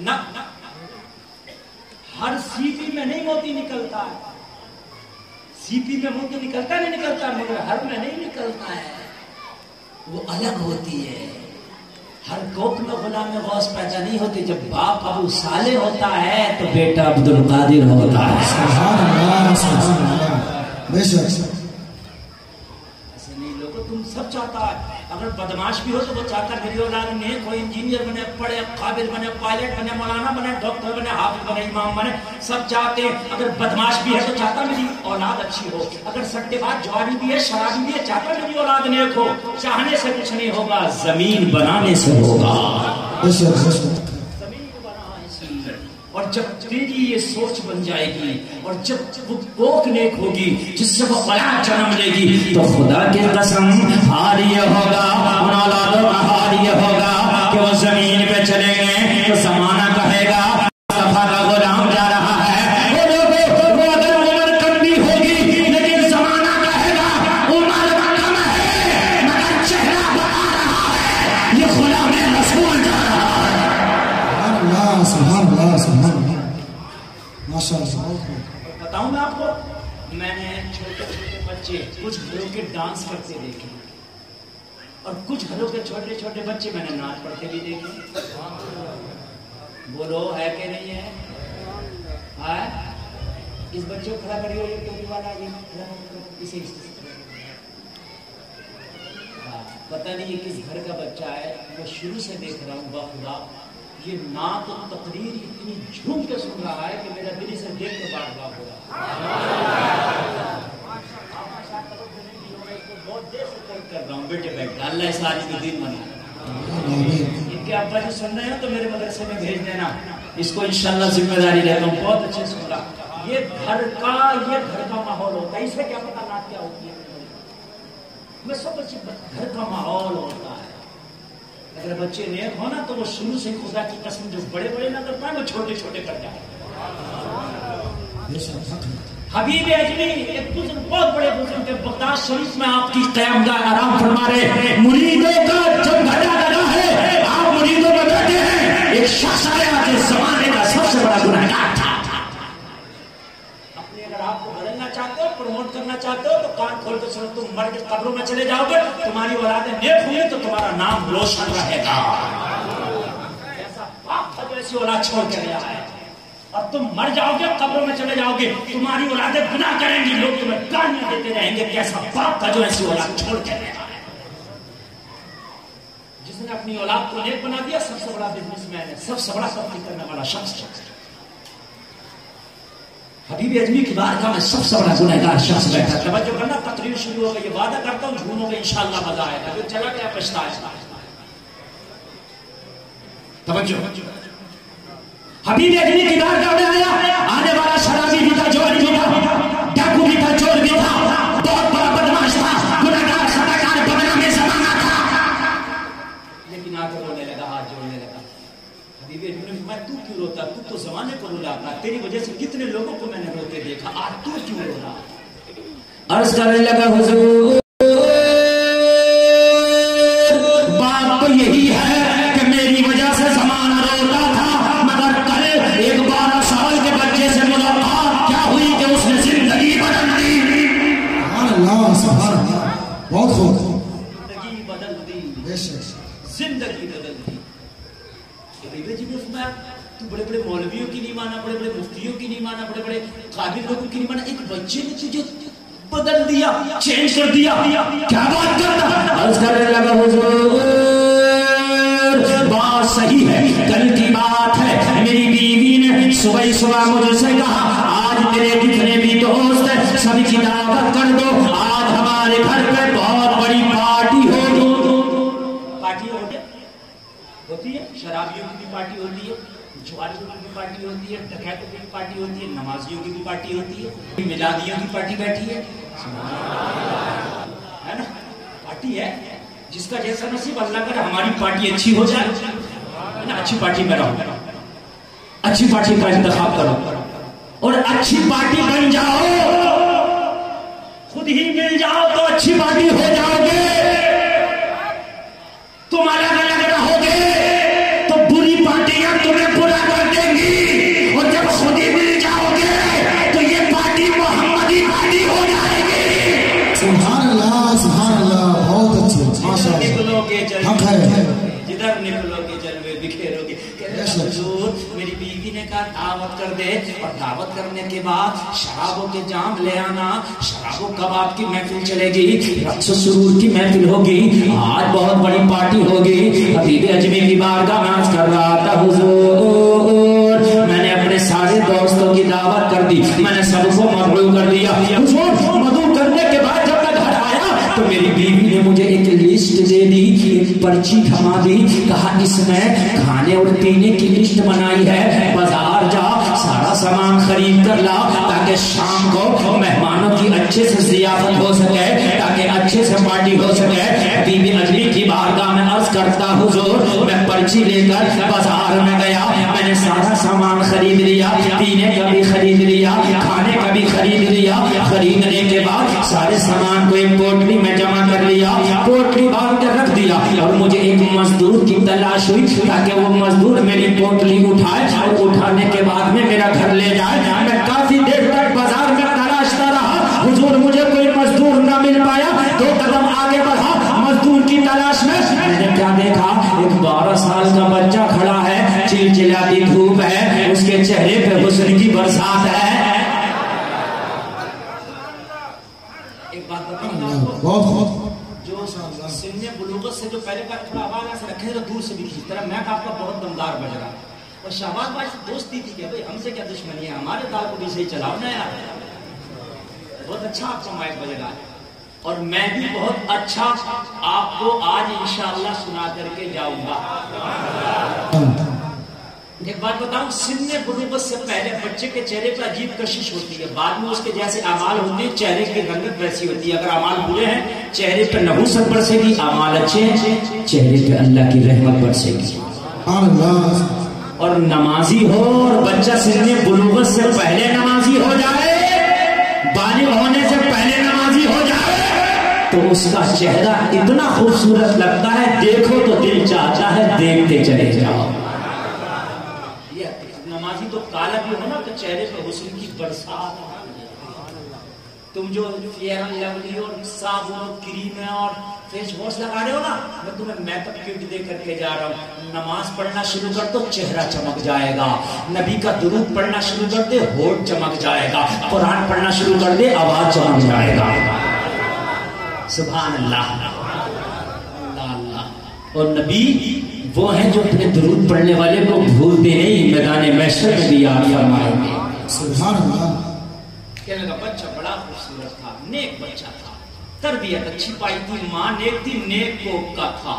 نہ ہر سیپی میں نہیں موتی نکلتا ہے، سیپی میں موتی نکلتا نہیں نکلتا، مگر ہر میں نہیں نکلتا ہے، وہ الگ ہوتی ہے۔ ہر کوک میں غلام غوث پیدا نہیں ہوتی، جب باپ ابو صالح ہوتا ہے تو بیٹا عبد القادر ہوتا ہے۔ سبحان اللہ سبحان اللہ، بے شک۔ ایسے نہیں لوگوں، تم سب چاہتا ہے، اگر بدماش بھی ہو تو وہ چاہتا ہے میری اولاد نیک ہو، انجینئر بنے، پڑھے، قابل بنے، پائلٹ بنے، مولانا بنے، ڈاکٹر بنے، حافظ بنے، امام بنے، سب چاہتے ہیں۔ اگر بدماش بھی ہے تو چاہتا میری اولاد اچھی ہو، اگر سٹے باز جواری بھی ہے، شرابی بھی ہے، چاہتا میری اولاد نیک ہو۔ چاہنے سے کچھ نہیں ہوگا، زمین بنانے سے ہوگا۔ بے شک بے شک۔ زمین کو بنا ایسی، اور جب تیری یہ سوچ بن جائے گی، اور جب وہ کوک نیک ہوگی جس سے وہ اولاد جنم لے گی، تو خدا کی قسم حال یہ ہوگا، ان اولادوں کا حال یہ ہوگا کہ وہ زمین پہ چلیں گے تو زمانہ کہے گا مصطفیٰ کا غلام جا رہا ہے۔ وہ لوگوں وہ اگر عمر کم بھی ہوگی لیکن زمانہ کہے گا عمر کم ہے مگر چہرہ بتا رہا ہے، یہ غلام رسول جا رہا ہے۔ سبحان اللہ سبحان اللہ، ماشاء اللہ۔ بتاؤں میں آپ کو، میں نے چھوٹے چھوٹے بچے کچھ گھروں کے ڈانس کرتے دیکھے، اور کچھ گھروں کے چھوٹے چھوٹے بچے میں نے ناچ پڑھتے بھی دیکھے۔ بولو ہے کہ نہیں ہے؟ اس بچے کو کھڑا کریے، یہ ٹوپی والا، یہ کھڑا کرو، اسے پتہ نہیں یہ کس گھر کا بچہ ہے، میں شروع سے دیکھ رہا ہوں بخدا، یہ نعت و تقریر اتنی جھوم کے سن رہا ہے کہ میرا دل اسے دیکھ کے بار بار ہو رہا ہے۔ بہت دیر سے کر رہا ہوں، بیٹے بیٹھے اللہ اس آدمی کو دین بنا۔ ان کے ابا جو سن رہے ہو تو میرے مدرسے میں بھیج دینا، اس کو انشاءاللہ ذمہ داری رہتا ہوں، بہت اچھے سن رہا۔ یہ گھر کا ماحول ہوتا ہے، اسے کیا پتا نعت کیا ہوتی ہے، میں سب اچھے گھر کا ماحول ہوتا ہے۔ اگر بچے نیک ہو نا تو وہ شروع سے خدا کی قسم جو بڑے بڑے نہ کر پائے وہ چھوٹے چھوٹے کر جائے۔ حبیب اجمی ایک بزرگ، بہت بڑے بزرگ کے بغداد شریف میں آپ کی قیامگاہ آرام فرما رہے ہیں، مریدوں کا جب گھٹا لگا ہے آپ مریدوں میں بیٹھے ہیں، ایک شخص آیا جو زمانے کا سب سے بڑا گنہگار تھا۔ اپنے اگر آپ کو بدلنا چاہتے ہو، پروموٹ کرنا چاہتے ہو تو کان کھول کے سنو، تم مر کے قبروں میں چلے جاؤ گے، تمہاری اولادیں نیک ہوئی تو تمہارا نام روشن رہے گا۔ ایسا باپ تھا جو ایسی اولاد چھوڑ کے گیا ہے، اور تم مر جاؤ گے، قبروں میں چلے جاؤ گے، تمہاری اولادیں گناہ کریں گی، لوگ تمہیں گالیاں دیتے رہیں گے کہ ایسا باپ تھا جو ایسی اولاد چھوڑ کے گیا ہے۔ جس نے اپنی اولاد کو نیک بنا دیا، سب سے بڑا بزنس مین ہے، سب سے بڑا ترقی کرنے والا شخص ہے۔ حبیب اجمی کی بارگاہ میں سب سے بڑا گنہگار شخص بیٹھا۔ توجہ کرنا، تقریر شروع ہو گئی، یہ وعدہ کرتا ہوں جھوموں گے انشاءاللہ مزہ آئے گا، جو چلا گیا پچھتائے گا۔ توجہ، حبیب اجمی کی بارگاہ میں آیا، آنے والا شرابی بھی تھا، جواری بھی تھا، ڈاکو بھی تھا، چور بھی تھا، بہت بڑا بدماش تھا، گنہگار خطاکار بدنام زمانہ تھا، لیکن آ کے رونے لگا، ہاتھ جوڑنے لگا۔ حبیب اجمی نے فرمایا تو کیوں روتا، تو تو زمانے کو رلاتا، تیری وجہ سے کتنے لوگوں کو میں نے روتے دیکھا، آج تو کیوں رو رہا؟ عرض کرنے لگا حضور بات تو یہی ہے کہ میری وجہ سے زمانہ روتا تھا، مگر کل ایک 12 سال کے بچے سے ملاقات کیا ہوئی کہ اس نے زندگی بدل دی۔ سبحان اللہ سبحان اللہ، بہت خوب، زندگی بدل دی، بے شک۔ زندگی بدل دی۔ حبیب جی نے فرمایا تو بڑے بڑے مولویوں کی نہیں مانا، بڑے بڑے مفتیوں کی نہیں مانا، بڑے بڑے قابل لوگوں کی نہیں مانا، ایک بچے نے تجھے بدل دیا، چینج کر دیا، کیا بات کرتا؟ عرض کرنے لگا حضور بات صحیح ہے، کل کی بات ہے، میری بیوی نے صبح مجھ سے کہا آج میرے جتنے بھی دوست ہیں سب کی دعوت کر دو، آج ہمارے گھر پہ بہت بڑی پارٹی ہوگی۔ پارٹی ہوتی ہے، شرابیوں کی بھی پارٹی ہوتی ہے، جواریوں کی بھی پارٹی ہوتی ہے، ڈکیتوں کی بھی پارٹی ہوتی ہے، نمازیوں کی بھی پارٹی ہوتی ہے، میلادیوں کی پارٹی بیٹھی ہے نا، پارٹی ہے، جس کا جیسا نصیب اللہ کرے ہماری پارٹی اچھی ہو جائے نا، اچھی پارٹی میں رہو، اچھی پارٹی کا انتخاب کرو اور اچھی پارٹی بن جاؤ، خود ہی مل جاؤ تو اچھی پارٹی ہو جاؤ گے، تم الگ الگ رہو گے تو بری پارٹیاں تمہیں برا نے کہا دعوت کر دے، اور دعوت کرنے کے بعد شرابوں کے جام لے آنا، شراب و کباب کی محفل چلے گی، رقص و سرور کی محفل ہوگی، آج بہت بڑی پارٹی ہوگی۔ حبیب اجمی کی بارگاہ میں عرض کر رہا تھا حضور میں نے اپنے سارے دوستوں کی دعوت کر دی، میں نے سب کو مدعو کر دیا۔ حضور مدعو کرنے کے بعد جب میں گھر آیا تو میری بیوی نے مجھے ایک لسٹ دے دی، ایک پرچی تھما دی، کہا اس میں کھانے اور پینے کی لسٹ بنائی ہے، بازار جا سارا سامان خرید کر لا تاکہ شام کو مہمانوں کی اچھے سے ضیافت ہو سکے، تاکہ اچھے سے پارٹی ہو سکے۔ بیوی اجمی کی بارگاہ میں عرض کرتا حضور میں پرچی لے کر بازار میں گیا، میں نے سارا سامان خرید لیا، پینے کا بھی خرید لیا، کھانے کا بھی خرید لیا۔ خریدنے کے بعد سارے سامان کو ایک پوٹلی میں جمع کر لیا، پوٹلی باندھ کر رکھ دیا، اور مجھے ایک مزدور کی تلاش ہوئی تاکہ وہ مزدور میری پوٹلی اٹھائے اور اٹھانے کے بعد میں میرا گھر لے جائے۔ میں کافی دیر تک بازار میں تلاشتا رہا، حضور مجھے کوئی مزدور نہ مل پایا، 2 قدم آگے بڑھا مزدور کی تلاش میں نے کیا دیکھا، ایک 12 سال کا بچہ کھڑا ہے، چلچلاتی دھوپ ہے، اس کے چہرے پہ حسن کی برسات ہے۔ ایک بات بتاؤں، جو سن بلوغت سے جو پہلے کا تھوڑا آواز ایسے رکھے تو دور سے بھی کھینچ طرح میں آپ کا بہت دمدار بج رہا، اور شہباز بھائی سے دوستی تھی کہ بھائی ہم سے کیا دشمنی ہے، ہمارے تال کو بھی صحیح چلاؤ نا یار۔ بہت اچھا آپ کا مائک بج رہا ہے، اور میں بھی بہت اچھا آپ کو آج انشاءاللہ سنا کر کے جاؤں گا۔ ایک بات بتاؤں، سن بلوغت سے پہلے بچے کے چہرے پہ عجیب کشش ہوتی ہے، بعد میں اس کے جیسے اعمال ہوتے ہیں چہرے کی رنگت ویسی ہوتی ہے۔ اگر اعمال برے ہیں چہرے پہ نحوست برسے گی، اعمال اچھے ہیں چہرے پہ اللہ کی رحمت برسے گی۔ اور نمازی ہو اور بچہ سن بلوغت سے پہلے نمازی ہو جائے، بالغ ہونے سے پہلے نمازی ہو جائے، تو اس کا چہرہ اتنا خوبصورت لگتا ہے، دیکھو تو دل چاہتا ہے دیکھتے چلے جاؤ۔ نمازی تو کالا بھی ہو نا تو چہرے پہ حسن کی برسات۔ تم جو فیئر اینڈ لولی اور صابن اور کریم اور فیس واش لگا رہے ہو نا، میں تمہیں میک اپ کٹ دے کر کے جا رہا ہوں۔ نماز پڑھنا شروع کر تو چہرہ چمک جائے گا، نبی کا درود پڑھنا شروع کر دے ہونٹ چمک جائے گا، قرآن پڑھنا شروع کر دے آواز چمک جائے گا۔ سبحان اللہ اللہ اللہ۔ اور نبی وہ ہیں جو اپنے درود پڑھنے والے کو بھولتے نہیں، میدان محشر میں بھی یاد فرمائیں گے۔ سبحان اللہ۔ کہنے لگا بچہ بڑا خوبصورت تھا، نیک بچہ تھا، تربیت اچھی پائی تھی، ماں نیک تھی، نیک کوک کا تھا،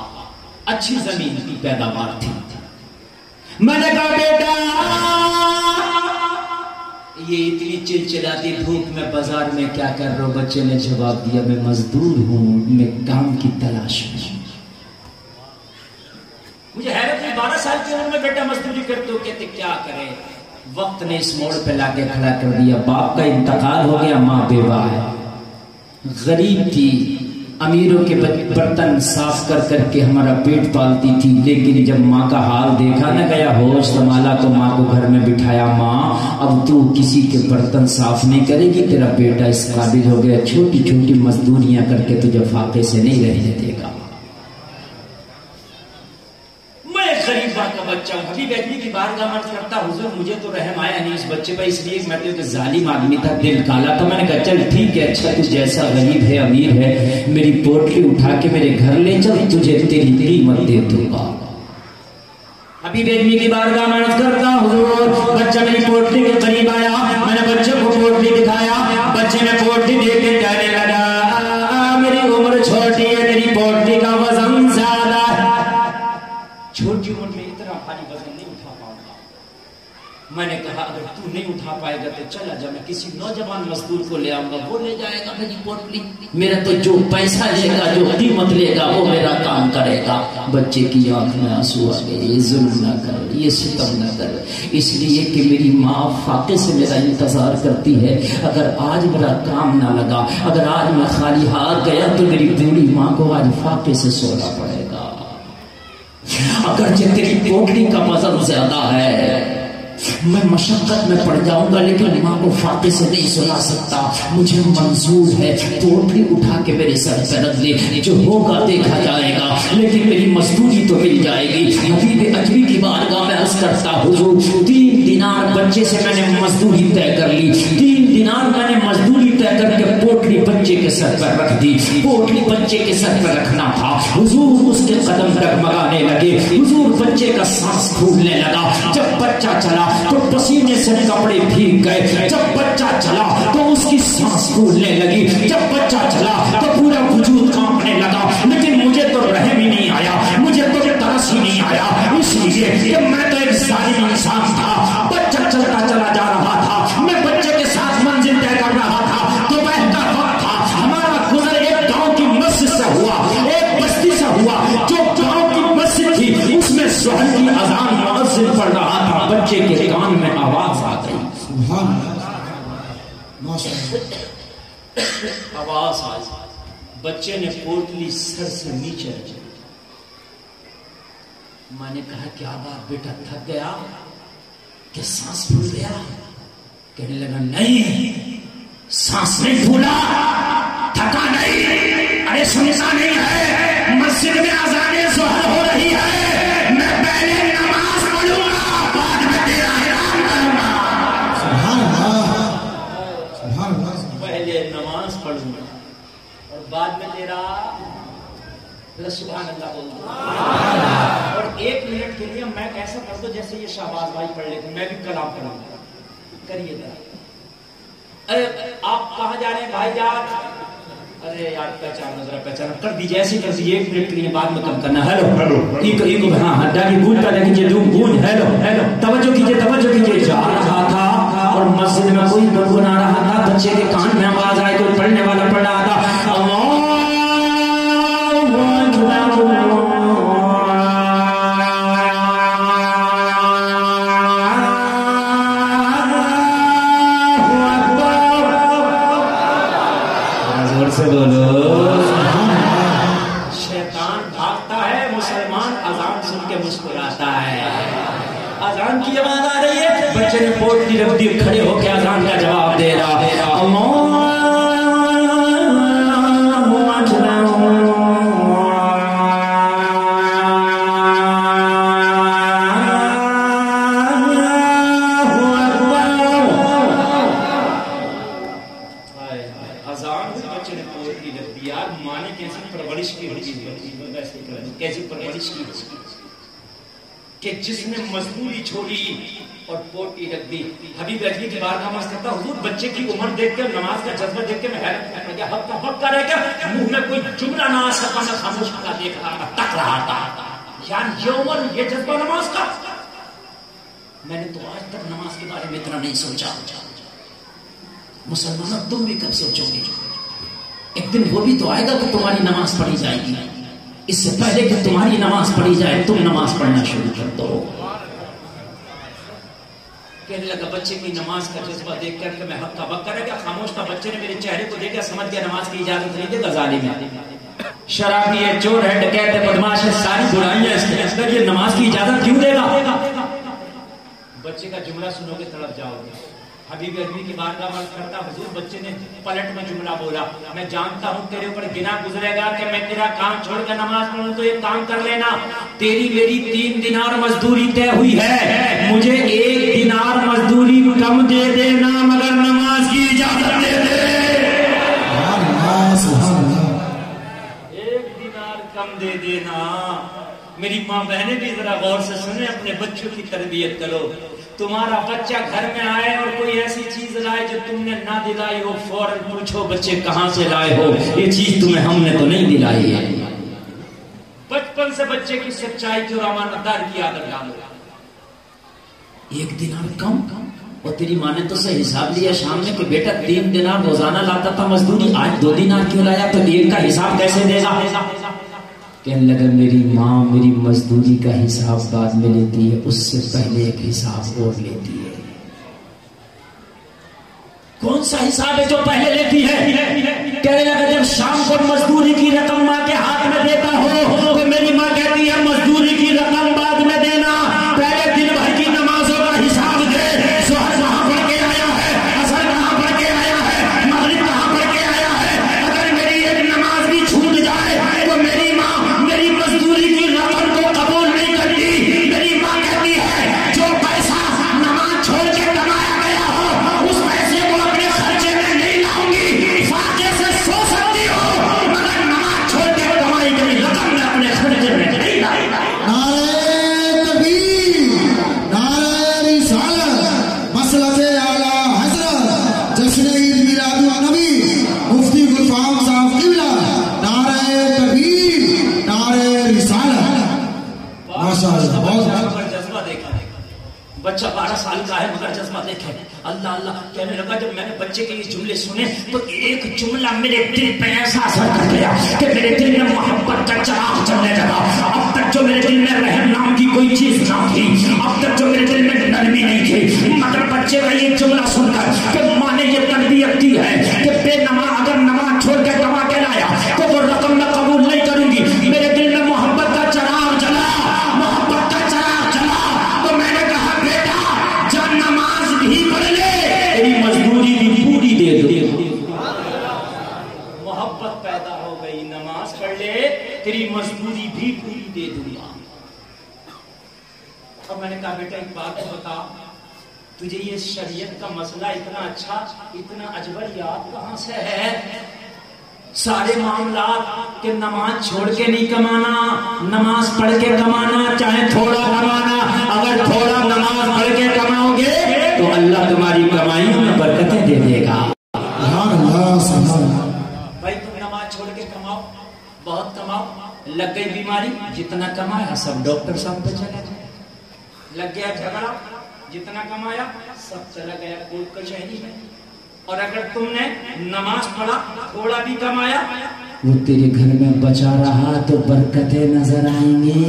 اچھی زمین کی پیداوار تھی۔ میں نے کہا بیٹا یہ اتنی چلچلاتی دھوپ میں بازار میں کیا کر رہا ہو؟ بچے نے جواب دیا میں مزدور ہوں، میں کام کی تلاش میں ہوں۔ مجھے حیرت ہوئی، 12 سال کی عمر میں بیٹا مزدوری کرتے ہو؟ کہتے کیا کرے، وقت نے اس موڑ پہ لا کے کھڑا کر دیا، باپ کا انتقال ہو گیا، ماں بیوہ ہے، غریب تھی، امیروں کے برتن صاف کر کر کے ہمارا پیٹ پالتی تھی، لیکن جب ماں کا حال دیکھا نہ گیا ہوش سنبھالا تو ماں کو گھر میں بٹھایا، ماں اب تو کسی کے برتن صاف نہیں کرے گی، تیرا بیٹا اس قابل ہو گیا، چھوٹی چھوٹی مزدوریاں کر کے تجھے فاقے سے نہیں رہنے دے گا۔ غریبا کا بچہ ہوں، حبیب اجمی کی بارگاہ میں کرتا حضور مجھے تو رحم آیا نہیں اس بچے پر، اس لیے میں تو ظالم آدمی تھا، دل کالا تھا، میں نے کہا چل ٹھیک ہے، اچھا تو جیسا غریب ہے امیر ہے، میری پوٹلی اٹھا کے میرے گھر لے چل، تجھے تیری قیمت دے دوں گا۔ حبیب اجمی کی بارگاہ میں کرتا حضور بچہ میری پوٹلی کے قریب آیا، میں نے بچے کو پوٹلی دکھایا، بچے نے پوٹلی دیکھ کے کہنے لگا میری عمر چھوٹی ہے، میری پوٹلی کا وزن زیادہ ہے، چھوٹی عمر میں اتنا بھاری وزن نہیں اٹھا پاؤں گا۔ میں نے کہا اگر تو نہیں اٹھا پائے گا تو چلا جا، میں کسی نوجوان مزدور کو لے آؤں گا، وہ لے جائے گا میری پوٹلی، میرا تو جو پیسہ لے گا جو قیمت لے گا وہ میرا کام کرے گا۔ بچے کی آنکھ میں آنسو آ گئے، یہ ظلم نہ کر، یہ ستم نہ کر، اس لیے کہ میری ماں فاقے سے میرا انتظار کرتی ہے، اگر آج میرا کام نہ لگا، اگر آج میں خالی ہاتھ گیا تو میری بوڑھی ماں کو آج فاقے سے سونا پڑے گا۔ اگرچہ تیری پوٹلی کا وزن زیادہ ہے میں مشقت میں پڑ جاؤں گا لیکن ماں کو فاتح سے نہیں سنا سکتا. مجھے منظور ہے پوٹلی اٹھا کے میرے سر پہ رکھ دے, جو ہوگا دیکھا جائے گا, لیکن میری مزدوری تو مل جائے گی. حبیب اجمی کی بارگاہ میں عرض کرتا حضور 3 دینار بچے سے میں نے مزدوری طے کر لی, 3 دینار میں نے مزدوری طے کر کے پوٹلی بچے کے سر پر رکھ دی. پوٹلی بچے کے سر پر رکھنا تھا. حضور اس کے قدم ڈگمگانے لگے, حضور بچے کا سانس پھولنے لگا. جب بچہ چلا تو پسینے سے کپڑے بھیگ گئے, جب بچہ چلا تو اس کی سانس پھولنے لگی, جب بچہ چلا تو پورا وجود کانپنے لگا. لیکن مجھے تو رحم ہی نہیں آیا, مجھے تو ترس ہی نہیں آیا, اس لیے کہ میں تو ایک ظالم انسان تھا. بچہ چلتا چلا جا رہا تھا, میں بچے کے ساتھ منزل طے کر رہا تھا. تو بہتا وقت تھا, ہمارا گزر ایک گاؤں کی مسجد سے ہوا, ایک بستی سے ہوا. جو گاؤں کی مسجد تھی اس میں ظہر کی اذان مؤذن پڑھ رہا تھا. بچے کے کان میں آواز آ گئی, آواز آ گئی. بچے نے پوٹلی سر سے نیچے رکھی. میں نے کہا کیا بات بیٹا, تھک گیا کہ سانس پھول گیا؟ کہنے لگا نہیں, سانس نہیں پھولا, تھکا نہیں. ارے سنتا نہیں ہے, مسجد میں اذان ظہر ہو رہی ہے, میں پہلے نماز پڑھوں گا, بعد میں تیرا احرام کروں گا. سبحان اللہ, سبحان اللہ. پہلے نماز پڑھوں گا اور بعد میں تیرا سبحان اللہ بولوں. اور 1 منٹ کے لیے میں ایسا کر دو جیسے یہ شہباز بھائی پڑھ لیتے, میں بھی کلام پڑھوں گا. کریے گا. ارے آپ کہاں جا رہے ہیں بھائی جان؟ ارے یار پہچان ذرا پہچان کر دیجیے, ایسے کر دیجیے. 1 منٹ کے لیے بعد میں کم کرنا. ہیلو ہیلو, ہاں ہاں ڈالی گونج کا دیکھیے, گونج. ہیلو ہیلو, توجہ کیجیے, توجہ کیجیے. جا رہا تھا اور مسجد میں کوئی گنگنا رہا تھا, بچے کے کان میں آواز آئی, کوئی پڑھنے والا پڑھ رہا تھا. شیطان بھاگتا ہے, مسلمان اذان سن کے مسکراتا ہے. اذان کی آواز آ رہی ہے, بچے نے پوٹلی رکھ دی, کھڑے ہو کے اذان کا جواب دے رہا. کیسی پرورش کی کہ جس نے مزدوری چھوڑی اور پوٹلی رکھ دی. حبیب اجمی کی بارگاہ میں کرتا حضور بچے کی عمر دیکھ کے, نماز کا جذبہ دیکھ کے میں حیران گیا. حق کا رہ گیا, منہ میں کوئی جملہ نہ آ سکا, میں خاموش کھڑا دیکھ رہا تھا, تک رہا تھا. یار یہ عمر, یہ جذبہ نماز کا. میں نے تو آج تک نماز کے بارے میں اتنا نہیں سوچا. مسلمانوں تم بھی کب سوچو گے؟ ایک دن وہ بھی تو آئے گا کہ تمہاری نماز پڑھی جائے گی. اس سے پہلے کہ تمہاری نماز پڑھی جائے تم نماز پڑھنا شروع کر دو. کہنے لگا بچے کی نماز کا جذبہ دیکھ کر کے میں حق کا وقت کرے گا. خاموش تھا. بچے نے میرے چہرے کو دیکھا, سمجھ گیا نماز کی اجازت نہیں دے گا. ظالم ہے, شرابی ہے, چور ہے, ڈکیت ہے, بدماش ہے, ساری برائیاں اس کے اندر, یہ نماز کی اجازت کیوں دے گا؟ بچے کا جملہ سنو گے تڑپ جاؤ گے. حبیب اجمی کی بارگاہ میں کرتا حضور بچے نے پلٹ میں جملہ بولا, میں جانتا ہوں تیرے اوپر گنا گزرے گا کہ میں تیرا کام چھوڑ کر نماز پڑھوں, تو ایک کام کر لینا, تیری میری 3 دینار مزدوری طے ہوئی ہے, مجھے 1 دینار مزدوری کم دے دینا مگر نماز کی اجازت دے دے. 1 دینار کم دے دینا. میری ماں بہنیں بھی ذرا غور سے سنیں, اپنے بچوں کی تربیت کرو. تمہارا بچہ گھر میں آئے اور کوئی ایسی چیز لائے جو تم نے نہ دلائی ہو, فوراً پوچھو بچے کہاں سے لائے ہو, یہ چیز تمہیں ہم نے تو نہیں دلائی ہے. بچپن سے بچے کی سچائی کی اور امانتدار کی عادت ڈالو. 1 دینار کم, اور تیری ماں نے تو سے حساب لیا شام میں کہ بیٹا 3 دینار روزانہ لاتا تھا مزدوری, آج 2 دینار کیوں لایا, تو 1 کا حساب کیسے دے گا؟ کہنے لگا میری ماں میری مزدوری کا حساب بعد میں لیتی ہے, اس سے پہلے ایک حساب اور لیتی ہے. کون سا حساب ہے جو پہلے لیتی ہے؟ کہنے لگا جب شام کو مزدوری کی رقم ماں کے ہاتھ میں دیتا ہو تو میری ماں کہتی ہے مزدوری کی رقم بعد میں دینا, پہلے دن بھر کی نمازوں کا حساب دے 12 سال کا ہے مگر جذبہ دیکھیں اللہ اللہ کہنے لگا جب میں نے بچے کے یہ جملے سنے تو ایک جملہ میرے دل پہ ایسا اثر کر گیا کہ میرے دل میں محبت کا چراغ جلنے لگا. اب تک جو میرے دل میں رحم نام کی کوئی چیز نہ تھی, اب تک جو میرے دل میں نرمی نہیں تھی, مگر بچے کا یہ جملہ سن کر کہ ماں نے یہ تربیت کی ہے کہ بے نماز اگر نماز چھوڑ کے کما کے لایا تو وہ رقم میں قبول نہیں کروں گی, میرے دل میں محبت کا چراغ جلا, محبت کا چراغ جلا. تو میں نے کہا بیٹا جب نماز بھی پڑھ لے تیری مزدوری بھی پوری دے دو. محبت پیدا ہو گئی, نماز پڑھ لے تیری مزدوری بھی پوری دے دوں گا. اب میں نے کہا بیٹا ایک بات بتا, تجھے یہ شریعت کا مسئلہ اتنا اچھا اتنا اجبر یاد کہاں سے ہے؟ سارے معاملات کہ نماز چھوڑ کے نہیں کمانا, نماز پڑھ کے کمانا, چاہے تھوڑا کمانا. اگر تھوڑا نماز پڑھ کے کماؤ گے تو اللہ تمہاری کمائیوں میں برکتیں دے دے گا. بھائی تم نماز چھوڑ کے کماؤ, بہت کماؤ, لگ گئی بیماری, جتنا کمایا سب ڈاکٹر صاحب پہ چلا گیا. لگ گیا جھگڑا, جتنا کمایا سب چلا گیا کورٹ کچہری میں. اور اگر تم نے نماز پڑھا تھوڑا بھی کمایا وہ تیرے گھر میں بچا رہا تو برکتیں نظر آئیں گی.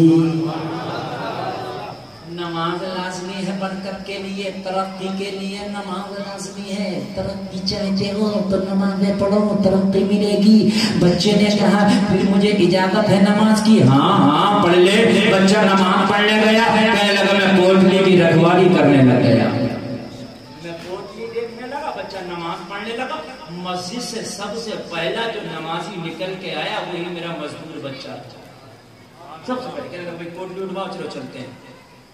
نماز لازمی ہے برکت کے لیے, ترقی کے لیے نماز لازمی ہے. ترقی چاہتے ہو تو نمازیں پڑھو, ترقی ملے گی. بچے نے کہا پھر مجھے اجازت ہے نماز کی. ہاں ہاں پڑھ لے. بچہ نماز پڑھنے گیا, کہنے لگا میں کوٹلی کی رکھوالی کرنے لگ گیا, میں کوٹلی دیکھنے لگا. بچہ نماز پڑھنے لگا. مسجد سے سب سے پہلا جو نمازی نکل کے آیا وہی میرا مزدور بچہ تھا. سب سے پہلے کہنے لگا بھائی کوٹلی اٹھواؤ, چلو چلتے ہیں.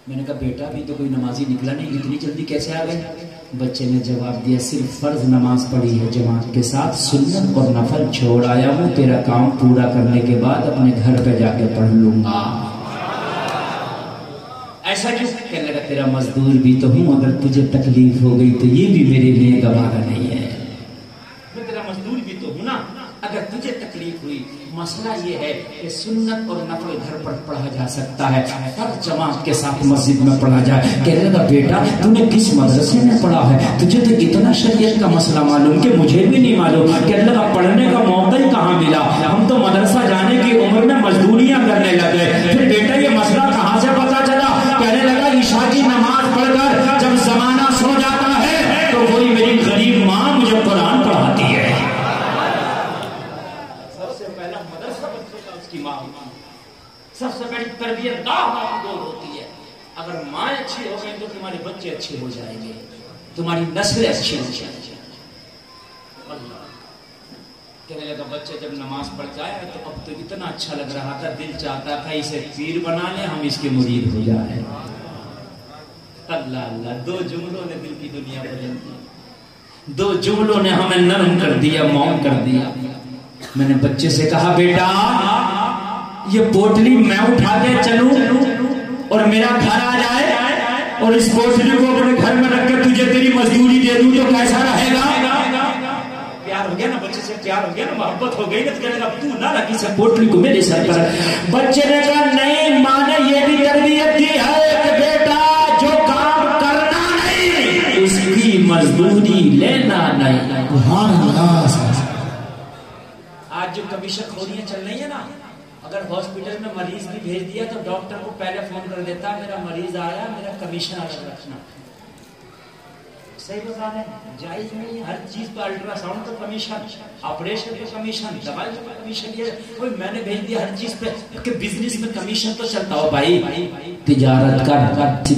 میں نے کہا بیٹا ابھی تو کوئی نمازی نکلا نہیں, اتنی جلدی کیسے آ گئے؟ بچے نے جواب دیا صرف فرض نماز پڑھی ہے جماعت کے ساتھ, سنت اور نفل چھوڑ آیا ہوں. تیرا کام پورا کرنے کے بعد اپنے گھر پہ جا کے پڑھ لوں گا. ایسا کیوں؟ کہنے لگا تیرا مزدور بھی تو ہوں, اگر تجھے تکلیف ہو گئی تو یہ بھی میرے لیے گوارا نہیں ہے. میں تیرا مزدور بھی تو ہوں نا, اگر تجھے تکلیف ہوئی. مسئلہ یہ ہے کہ سنت اور نفل گھر پر پڑھا جا سکتا ہے, ہر جماعت کے ساتھ مسجد میں پڑھا جائے. کہنے لگا بیٹا تو نے کس مدرسے میں پڑھا ہے, تجھے تو اتنا شریعت کا مسئلہ معلوم کہ مجھے بھی نہیں معلوم. کہنے لگا پڑھنے کا موقع ہی کہاں ملا, ہم تو مدرسہ جانے کی عمر میں مزدوریاں کرنے لگے. پھر بیٹا یہ مسئلہ کہاں سے پتا چلا؟ کہنے لگا عشاء کی نماز پڑھ کر جب زمانہ سو جاتا ہے تو وہی میری غریب ماں مجھے قرآن پڑھاتی ہے. سب سے بڑی تربیت گاہ دور ہوتی ہے. اگر ماں اچھی ہو گئی تو تمہارے بچے اچھے ہو جائیں گے, تمہاری نسلیں اچھی ہو جائیں گی. کہنے لگا بچے جب نماز پڑھ جائے تو اب تو اتنا اچھا لگ رہا تھا, دل چاہتا تھا اسے پیر بنا لیں, ہم اس کے مرید ہو جائیں. اللہ اللہ, 2 جملوں نے دل کی دنیا بدل دی, 2 جملوں نے ہمیں نرم کر دیا, موم کر دیا. میں نے بچے سے کہا بیٹا یہ پوٹلی میں اٹھا کے چلوں اور میرا گھر آ جائے اور اس پوٹلی کو اپنے گھر میں رکھ کے تجھے تیری مزدوری دے دوں تو کیسا رہے گا؟ پیار ہو گیا نا, بچے سے پیار ہو گیا نا, محبت ہو گئی نا. تو کہنے لگا تو نہ رکھی سے پوٹلی کو میرے سر پر. بچے نے کہا نہیں, ماں نے یہ بھی تربیت دی ہے کہ بیٹا جو کام کرنا نہیں اس کی مزدوری لینا نہیں. آج جو کمیشن خوریاں چل رہی ہیں نا, اگر ہاسپٹل میں مریض بھی بھیج دیا تو ڈاکٹر کو پہلے فون کر دیتا میرا مریض آیا, میرا کمیشن الگ رکھنا. صحیح بتا رہے ہیں, جائز نہیں. ہر چیز پہ الٹرا ساؤنڈ تو کمیشن, آپریشن پہ کمیشن, دوائی پہ کمیشن. یہ کوئی میں نے بھیج دیا ہر چیز پہ کہ بزنس میں کمیشن تو چلتا ہو بھائی. تجارت کا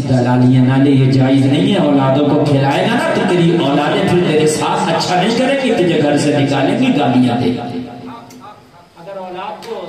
دلالیاں نہ لے, یہ جائز نہیں ہے. اولادوں کو کھلائے گا نا تو تیری اولادیں پھر تیرے ساتھ اچھا نہیں کرے گی, تجھے گھر سے نکالیں گی, گالیاں دے گی. اگر اولاد کو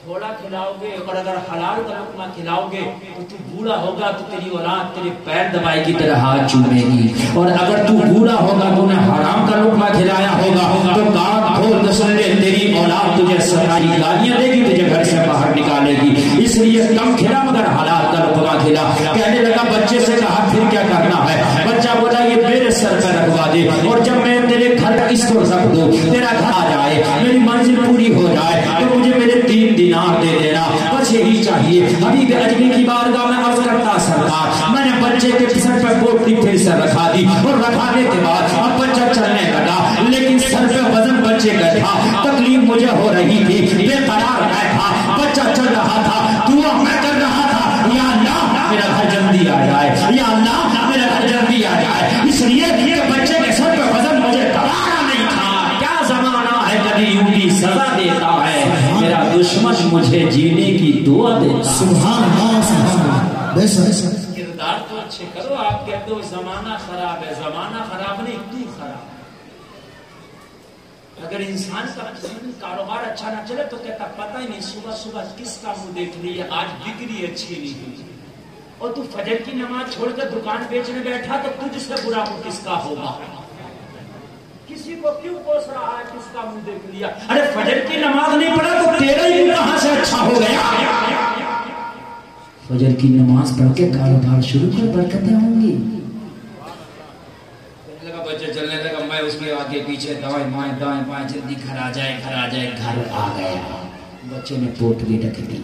تھوڑا کھلاؤ گے اور اگر حلال کا لقمہ کھلاؤ گے تو تو بوڑھا ہوگا تو تیری اولاد تیرے پیر دبائے کی طرح ہاتھ چومے گی. اور اگر تو بوڑھا ہوگا تو نے حرام کا لقمہ کھلایا ہوگا تو کان کھول کے سن لے, تیری اولاد تجھے ساری گالیاں دے گی, تجھے گھر سے باہر نکالے گی. اس لیے کم کھلا مگر حلال کا لقمہ کھلا. کہنے لگا بچے سے کہا پھر کیا کرنا ہے؟ بچہ بولا یہ میرے سر پہ رکھوا دے, اور جب میں تیرے گھر کا اس کو رکھ دوں, تیرا گھر آ جائے, میری منزل پوری ہو جائے تو مجھے میرے 3 دینار دے دینا. بس بس یہی چاہیے. حبیب اجمی کی بارگاہ میں عرض کرتا سرکار میں نے بچے کے سر پہ پوٹلی پھر سے رکھا دی اور رکھانے کے بعد اب بچہ چلنے لگا لیکن سر پہ وزن بچے کا تھا. تکلیف مجھے ہو رہی تھی, بے قرار میں تھا, بچہ چل رہا تھا, دعا میں کر رہا تھا یا اللہ میرا گھر جلدی آ جائے, یا اللہ میرا گھر جلدی آ جائے. اس لیے کہ بچے کے سر پہ وزن مجھے گوارا نہیں تھا. کیا زمانہ ہے کبھی یوں بھی سزا دیتا ہے, میرا دشمن مجھے جینے کی دعا دیتا. سبحان اللہ سبحان اللہ. بے شک کردار تو اچھے کرو. آپ کہتے ہو زمانہ خراب ہے, زمانہ خراب نہیں تو خراب. اگر انسان کا کاروبار اچھا نہ چلے تو کہتا پتہ ہی نہیں صبح صبح کس کا منہ دیکھ لی ہے, آج بکری اچھی نہیں ہوئی. اور تو فجر کی نماز چھوڑ کر دکان بیچنے بیٹھا تو تجھ سے برا کو کس کا ہوگا. کسی کو کیوں کوس رہا ہے, کس کا منہ دیکھ لیا. ارے فجر کی نماز نہیں پڑھا تو تیرا ہی کہاں سے اچھا ہو گیا. فجر کی نماز پڑھ کے کاروبار شروع کر, برکتیں ہوں گی. بچے چلنے لگا, میں اس میں آگے پیچھے دائیں بائیں دائیں بائیں, جلدی گھر آ جائے گھر آ جائے. گھر آ گیا, بچے نے پوٹلی رکھ دی.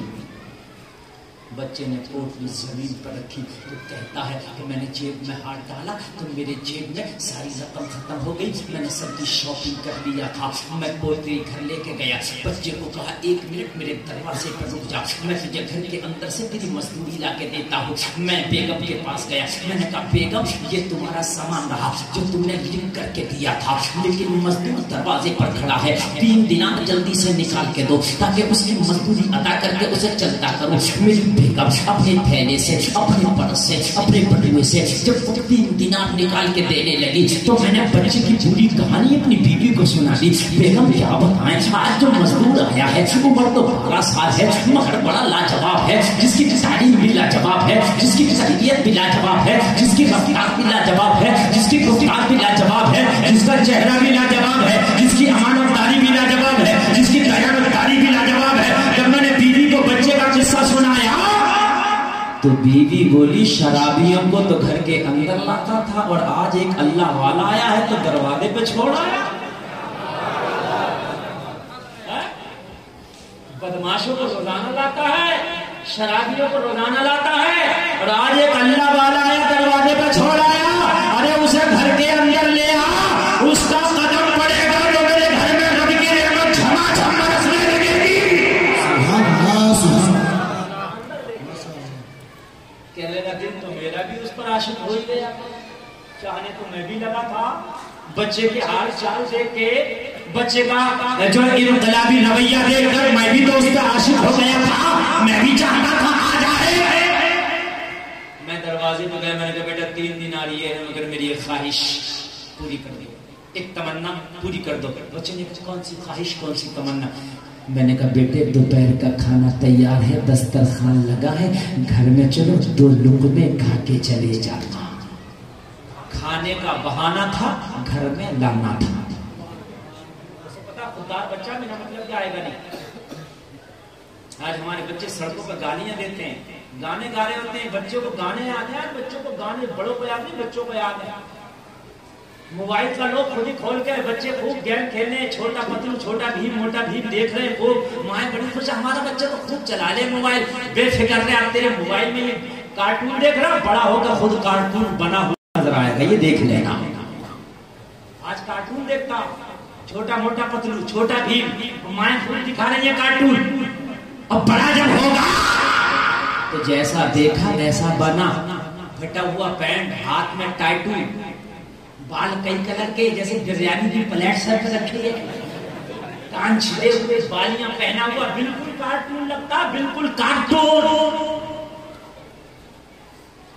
بچے نے پوٹلی زمین پر رکھی تو کہتا ہے کہ میں نے جیب میں ہاتھ ڈالا تو میرے جیب میں ساری رقم ختم ہو گئی. میں نے سب کی شاپنگ کر لیا تھا. میں پوٹلی گھر لے کے گیا. بچے کو کہا 1 منٹ میرے دروازے پر رک جا, میں تجھے گھر کے اندر سے تیری مزدوری لا کے دیتا ہوں. میں بیگم کے پاس گیا. میں نے کہا بیگم یہ تمہارا سامان رہا جو تم نے لکھ کر کے دیا تھا, لیکن مزدور دروازے پر کھڑا ہے. 3 دینار جلدی سے نکال کے دو تاکہ اس کی مزدوری ادا کر کے اسے چلتا کروں. میری بیگم اپنے تھیلے سے, اپنے پرس سے, اپنے بٹوے سے جب 3 دینار نکال کے دینے لگی تو میں نے بچے کی پوری کہانی اپنی بیوی کو سنا دی. بیگم کیا بتائیں, آج جو مزدور آیا ہے عمر تو 12 سال ہے مگر بڑا لاجواب ہے, جس کی تعلیم بھی لاجواب ہے, جس کی تربیت بھی لاجواب ہے, جس کی رفتار بھی لاجواب ہے, جس کی گفتار بھی لاجواب ہے, جس کا چہرہ بھی لاجواب ہے, جس کی امانت داری بھی لاجواب ہے, جس کی دیانت داری بھی لاجواب ہے. جب میں نے بیوی کو بچے کا قصہ سنایا تو بیوی بولی شرابیوں کو تو گھر کے اندر لاتا تھا اور آج ایک اللہ والا آیا ہے تو دروازے پہ چھوڑ آیا. بدماشوں کو روزانہ لاتا ہے, شرابیوں کو روزانہ لاتا ہے, اور آج ایک اللہ والا آیا دروازے پہ چھوڑ آیا. ارے اسے گھر کے اندر لے آ, اس کا قدم پڑے گا تو میرے گھر میں رب کی رحمت جھما جھم برسنے لگے گی. سبحان اللہ سبحان اللہ. کہنے کا دن تو میرا بھی اس پر عاشق ہو ہی گیا, چاہنے تو میں بھی لگا تھا. بچے کے حال چال دیکھ کے, بچے کا جو انقلابی رویہ دیکھ کر میں بھی تو اس پہ عاشق ہو گیا تھا. میں بھی چاہتا تھا آ جائے. میں دروازے پہ گیا, میں نے کہا بیٹا 3 دینار یہ ہے مگر میری ایک خواہش پوری کر دو, ایک تمنا پوری کر دو. بچے نے کہا کون سی خواہش, کون سی تمنا. میں نے کہا بیٹے دوپہر کا کھانا تیار ہے, دسترخوان لگا ہے, گھر میں چلو 2 لقمے کھا کے چلے جانا. کھانے کا بہانہ تھا, گھر میں لانا تھا. پتا خوددار بچہ میرا مطلب کیا آئے گا نہیں. آج ہمارے بچے سڑکوں پہ گالیاں دیتے ہیں, گانے گا رہے ہوتے ہیں. بچوں کو گانے یاد ہیں, بچوں کو گانے بڑوں کو یاد نہیں, بچوں کو یاد ہے. موبائل کا لوگ خود ہی کھول کے بچے خوب گیم کھیلنے, چھوٹا پتلو, چھوٹا بھیم, موٹا بھیم دیکھ رہے ہیں خوب. مائیں بڑی خوش, ہمارا بچہ تو خوب چلا لے موبائل, بے فکر رہے. آپ تیرے موبائل میں کارٹون دیکھ رہا, بڑا ہو کر خود کارٹون بنا ہوا نظر آئے گا, یہ دیکھ لینا. آج کارٹون دیکھتا, چھوٹا موٹا پتلو, چھوٹا بھیم, مائیں خوب دکھا رہی ہیں کارٹون. اب بڑا جب ہوگا تو جیسا دیکھا ویسا بنا. پھٹا ہوا پینٹ, ہاتھ میں ٹائٹو, بال کئی کلر کے جیسے بریانی کی پلیٹ سر پہ رکھی ہے, کان چھلے ہوئے, بالیاں پہنا ہوا, بالکل کارٹون لگتا, بالکل کارٹون.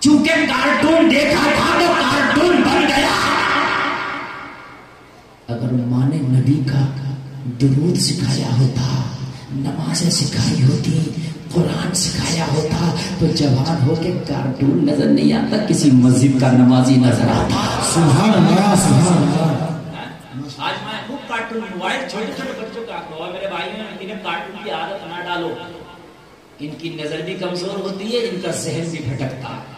چونکہ کارٹون دیکھا تھا تو کارٹون بن گیا. اگر ماں نے نبی کا درود سکھایا ہوتا, نمازیں سکھائی ہوتی, قرآن سکھایا ہوتا تو جوان ہو کے کارٹون نظر نہیں آتا, کسی مسجد کا نمازی نظر آتا. سبحان اللہ سبحان اللہ. آج میں خوب کارٹون, موبائل چھوٹے چھوٹے بچوں کا کہا میرے بھائی نے انہیں کارٹون کی عادت نہ ڈالو, ان کی نظر بھی کمزور ہوتی ہے, ان کا ذہن بھی بھٹکتا ہے.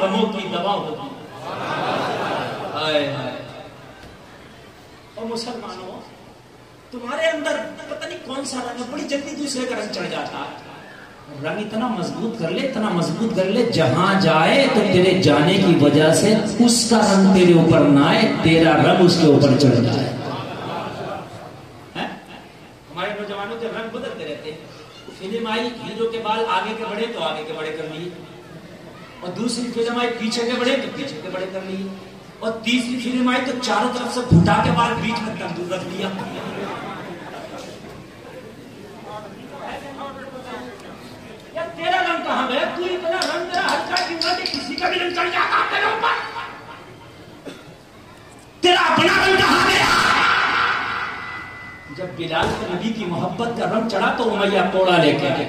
غموں کی دوا ہوگی. اور مسلمانوں تمہارے اندر پتہ نہیں کون سا رنگ ہے, بڑی جلدی دوسرے کا رنگ چڑھ جاتا ہے. رنگ اتنا مضبوط کر لے, اتنا مضبوط کر لے, جہاں جائے تو تیرے جانے کی وجہ سے اس کا رنگ تیرے اوپر نہ آئے, تیرا رنگ اس کے اوپر چڑھ جائے. ہمارے نوجوانوں کے رنگ بدلتے رہتے ہیں. فلم آئی, ہیرو کے بال آگے کے بڑے تو آگے کے بڑے کر لیے, اور دوسری فلم آئی پیچھے کے بڑے تو پیچھے کے بڑے کر لیے, اور تیسری فلم آئی تو چاروں طرف سے گھٹا کے بال بیچ میں تندور رکھ لیا. تیرا رنگ کہاں گیا؟ تو اتنا رنگ میرا ہلکا کیوں ہے کہ کسی کا بھی رنگ چڑھ جاتا تیرے اوپر؟ تیرا اپنا رنگ کہاں گیا؟ جب بلال کو نبی کی محبت کا رنگ چڑھا تو امیہ کوڑا لے کے آئے.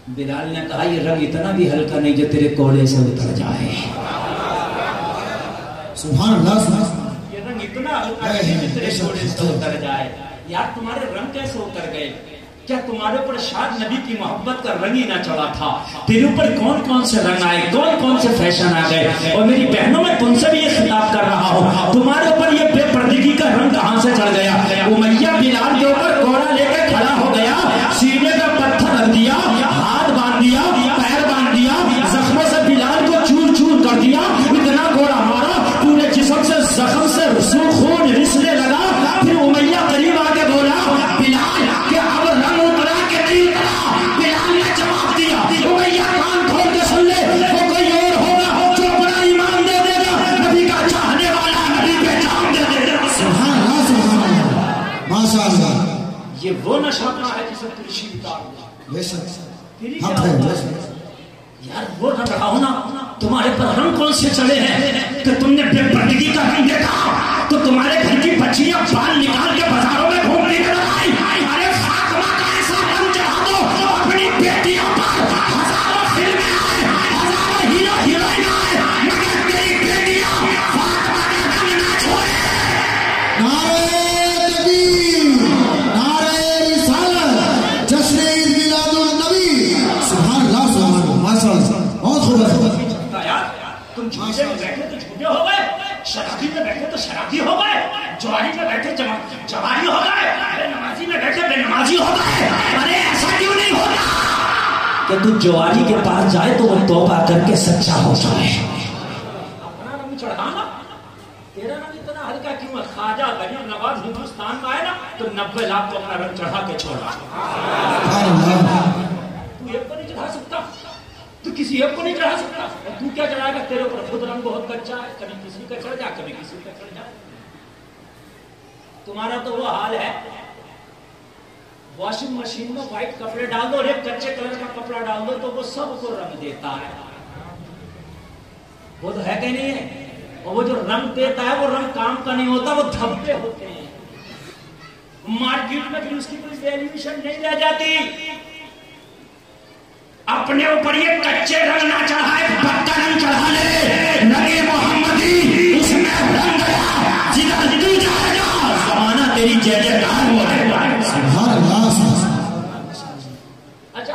بلال نے کہا یہ رنگ اتنا بھی ہلکا نہیں جو تیرے کوڑے سے اتر جائے. سبحان اللہ. یہ رنگ اتنا ہلکا نہیں جو تیرے کوڑے سے اتر جائے. یار تمہارے رنگ کیسے اتر گئے؟ کیا تمہارے اوپر شاید نبی کی محبت کا رنگ ہی نہ چڑھا تھا؟ تیرے اوپر کون کون سے رنگ آئے, کون کون سے فیشن آ گئے. اور میری بہنوں میں تم سے بھی یہ خطاب کر رہا ہوں, تمہارے اوپر یہ بے پردگی کا رنگ کہاں سے چڑھ گیا؟ امیہ بلال کے اوپر کوڑا لے کے کھڑا ہو گیا, سینے کا پتھر رکھ دیا, ہاتھ باندھ دیا, پیر باندھ دیا, زخموں سے بلال کو چور چور کر دیا, اتنا کوڑا مارا پورے جسم سے زخم سے خون رسنے لگا. پھر امیہ قریب آ کے بولا بلال کہ اب رنگ اترا کہ نہیں اترا؟ بلال نے جواب دیا امیہ کان کھول کے سن لے, وہ کوئی اور ہوگا جو اپنا ایمان دے دے گا, نبی کا چاہنے والا, نبی پہ جان دے دے گا. سبحان اللہ, سبحان اللہ, ماشاء اللہ. یہ وہ نشانہ ہے جسے ترشی اتار دے. بے شک پھر ہم کیا ہیں, ہوتا بے ہے؟ شک. یار وہ رنگ رہا نا, تمہارے پر رنگ کون سے چڑھے ہیں کہ تم نے بے پردگی کا رنگ دیکھا تو تمہارے گھر کی بچیاں بال نکال کے بازاروں میں گھومنے لگ آئی. ارے فاطمہ کا ایسا رنگ چڑھا دو اپنی بیٹیوں پر, ہزاروں فلمیں آئے, ہزاروں ہیرو ہیروئن آئے, مگر تیری بیٹیاں فاطمہ کا رنگ نہ چھوڑے. نعرہ تکبیر, نعرہ رسالت, جشن عید میلاد النبی. سبحان اللہ, سبحان اللہ, ماشاء اللہ, بہت خوب ہے. یار تم جھوٹے میں بیٹھے تو جھوٹے ہو گئے, شرابی میں بیٹھے تو شرابی ہو گئے, جواری میں بیٹھے جواری ہو گئے, بے نمازی میں بیٹھے بے نمازی ہو گئے. ارے ایسا کیوں نہیں ہوتا کہ تو جواری کے پاس جائے تو وہ توبہ کر کے سچا ہو جائے؟ اپنا رنگ چڑھانا, تیرا رنگ اتنا ہلکا کیوں ہے؟ خواجہ غریب نواز ہندوستان میں آئے نا تو 90 لاکھ کو اپنا رنگ چڑھا کے چھوڑا. تو ایک کو نہیں چڑھا سکتا, تو کسی ایک کو نہیں چڑھا سکتا, اور تو کیا چڑھائے گا؟ تیرے اوپر خود رنگ بہت کچا ہے, کبھی کسی کا چڑھ جا, کبھی کسی کا چڑھ جا. تمہارا تو وہ حال ہے, واشنگ مشین میں وائٹ کپڑے ڈال دو اور ایک کچے کلر کا کپڑا ڈال دو تو وہ سب کو رنگ دیتا ہے. وہ تو ہے کہ نہیں ہے؟ اور وہ جو رنگ دیتا ہے وہ رنگ کام کا نہیں ہوتا, وہ دھبے ہوتے ہیں. مارکیٹ میں پھر اس کی کوئی ویلیویشن نہیں رہ جاتی. اپنے اوپر یہ کچے رنگ نہ چڑھائے, پکا رنگ چڑھا لے. نبی محمدی اس میں رنگ گیا, جدھر تو جائے گا زمانہ تیری جے جے کار ہو ہے. سبحان اللہ. اچھا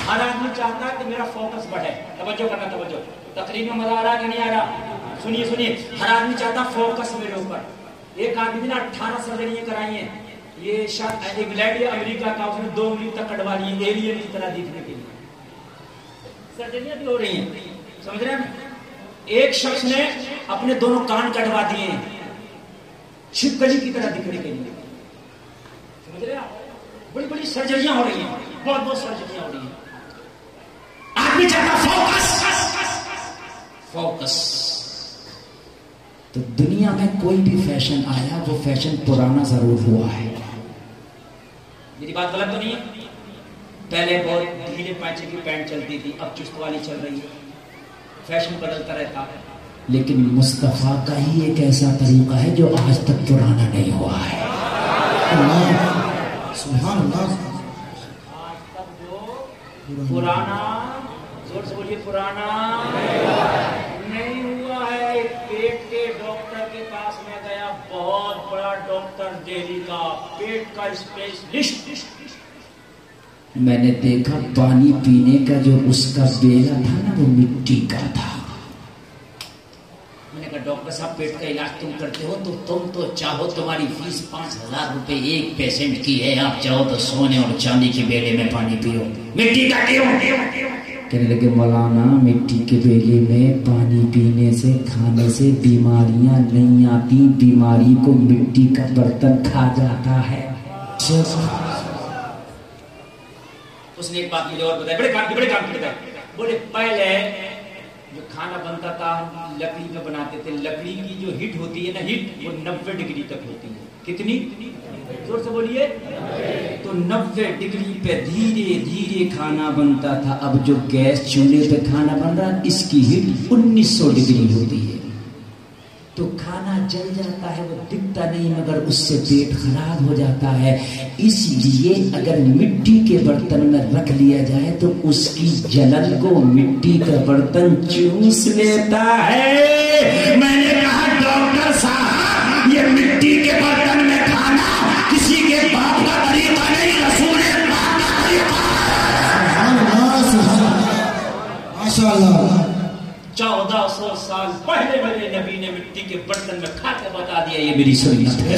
ہر آدمی چاہتا ہے کہ میرا فوکس بڑھے. توجہ کرنا, توجہ. تقریر میں مزہ آ رہا ہے کہ نہیں آ رہا؟ سنیے سنیے, ہر آدمی چاہتا فوکس میرے اوپر. ایک آدمی نے 18 سرجریاں کرائی ہیں, یہ شاید انگلینڈ یا امریکہ کا, اس نے 2 انگلی تک کٹوا لی, ایلین کی طرح دیکھنے کے لیے. سرجریاں بھی ہو رہی ہیں, سمجھ رہے ہیں؟ ایک شخص نے اپنے دونوں کان کٹوا دیے ہیں چھپکلی کی طرح دکھنے کے لیے. سمجھ رہے ہیں؟ بڑی بڑی سرجریاں ہو رہی ہیں, بہت بہت سرجریاں ہو رہی ہیں. آدمی چاہتا فوکس فوکس. تو دنیا میں کوئی بھی فیشن آیا وہ فیشن پرانا ضرور ہوا ہے. میری بات غلط تو نہیں ہے؟ پہلے بہت ڈھیلے پانچے کی پینٹ چلتی تھی, اب چست والی چل رہی ہے. فیشن بدلتا رہتا ہے, لیکن مصطفیٰ کا ہی ایک ایسا طریقہ ہے جو آج تک پرانا نہیں ہوا ہے. سبحان اللہ. آج تک جو پرانا, زور سے بولیے, پرانا نہیں ہوا ہے. پیٹ کے ڈاکٹر کے پاس میں گیا, بہت بڑا ڈاکٹر دہلی کا, پیٹ کا اسپیشلسٹ. میں نے دیکھا پانی پینے کا جو اس کا بیلا تھا نا وہ مٹی کا تھا. میں نے کہا ڈاکٹر صاحب پیٹ کا علاج تم کرتے ہو تو تم تو چاہو تمہاری فیس 5,000 روپے ایک پیشنٹ کی ہے, آپ چاہو تو سونے اور چاندی کے بیلے میں پانی پیو, مٹی کا کیوں؟ کہنے لگے مولانا مٹی کے بیلے میں پانی پینے سے کھانے سے بیماریاں نہیں آتی, بیماری کو مٹی کا برتن کھا جاتا ہے. اس نے ایک بات مجھے اور بتائی, بڑے کام کی بتائی. بولے پہلے جو کھانا بنتا تھا لکڑی میں بناتے تھے, لکڑی کی جو ہیٹ ہوتی ہے نا, ہیٹ وہ 90 ڈگری تک ہوتی ہے. کتنی؟ زور سے بولیے. تو 90 ڈگری پہ دھیرے دھیرے کھانا بنتا تھا. اب جو گیس چولہے پہ کھانا بن رہا اس کی ہیٹ 1900 ڈگری ہوتی ہے. تو کھانا جل جاتا ہے, وہ دکھتا نہیں مگر اس سے پیٹ خراب ہو جاتا ہے. اس لیے اگر مٹی کے برتن میں رکھ لیا جائے تو اس کی جلن کو مٹی کا برتن چوس لیتا ہے. میں نے کہا ڈاکٹر صاحب یہ مٹی کے برتن میں کھانا کسی کے باپ کا طریقہ نہیں, رسول پاک کا طریقہ ہے. ماشاء اللہ. 1400 سال پہلے میرے نبی نے مٹی کے برتن میں کھا کے بتا دیا یہ میری سنت ہے.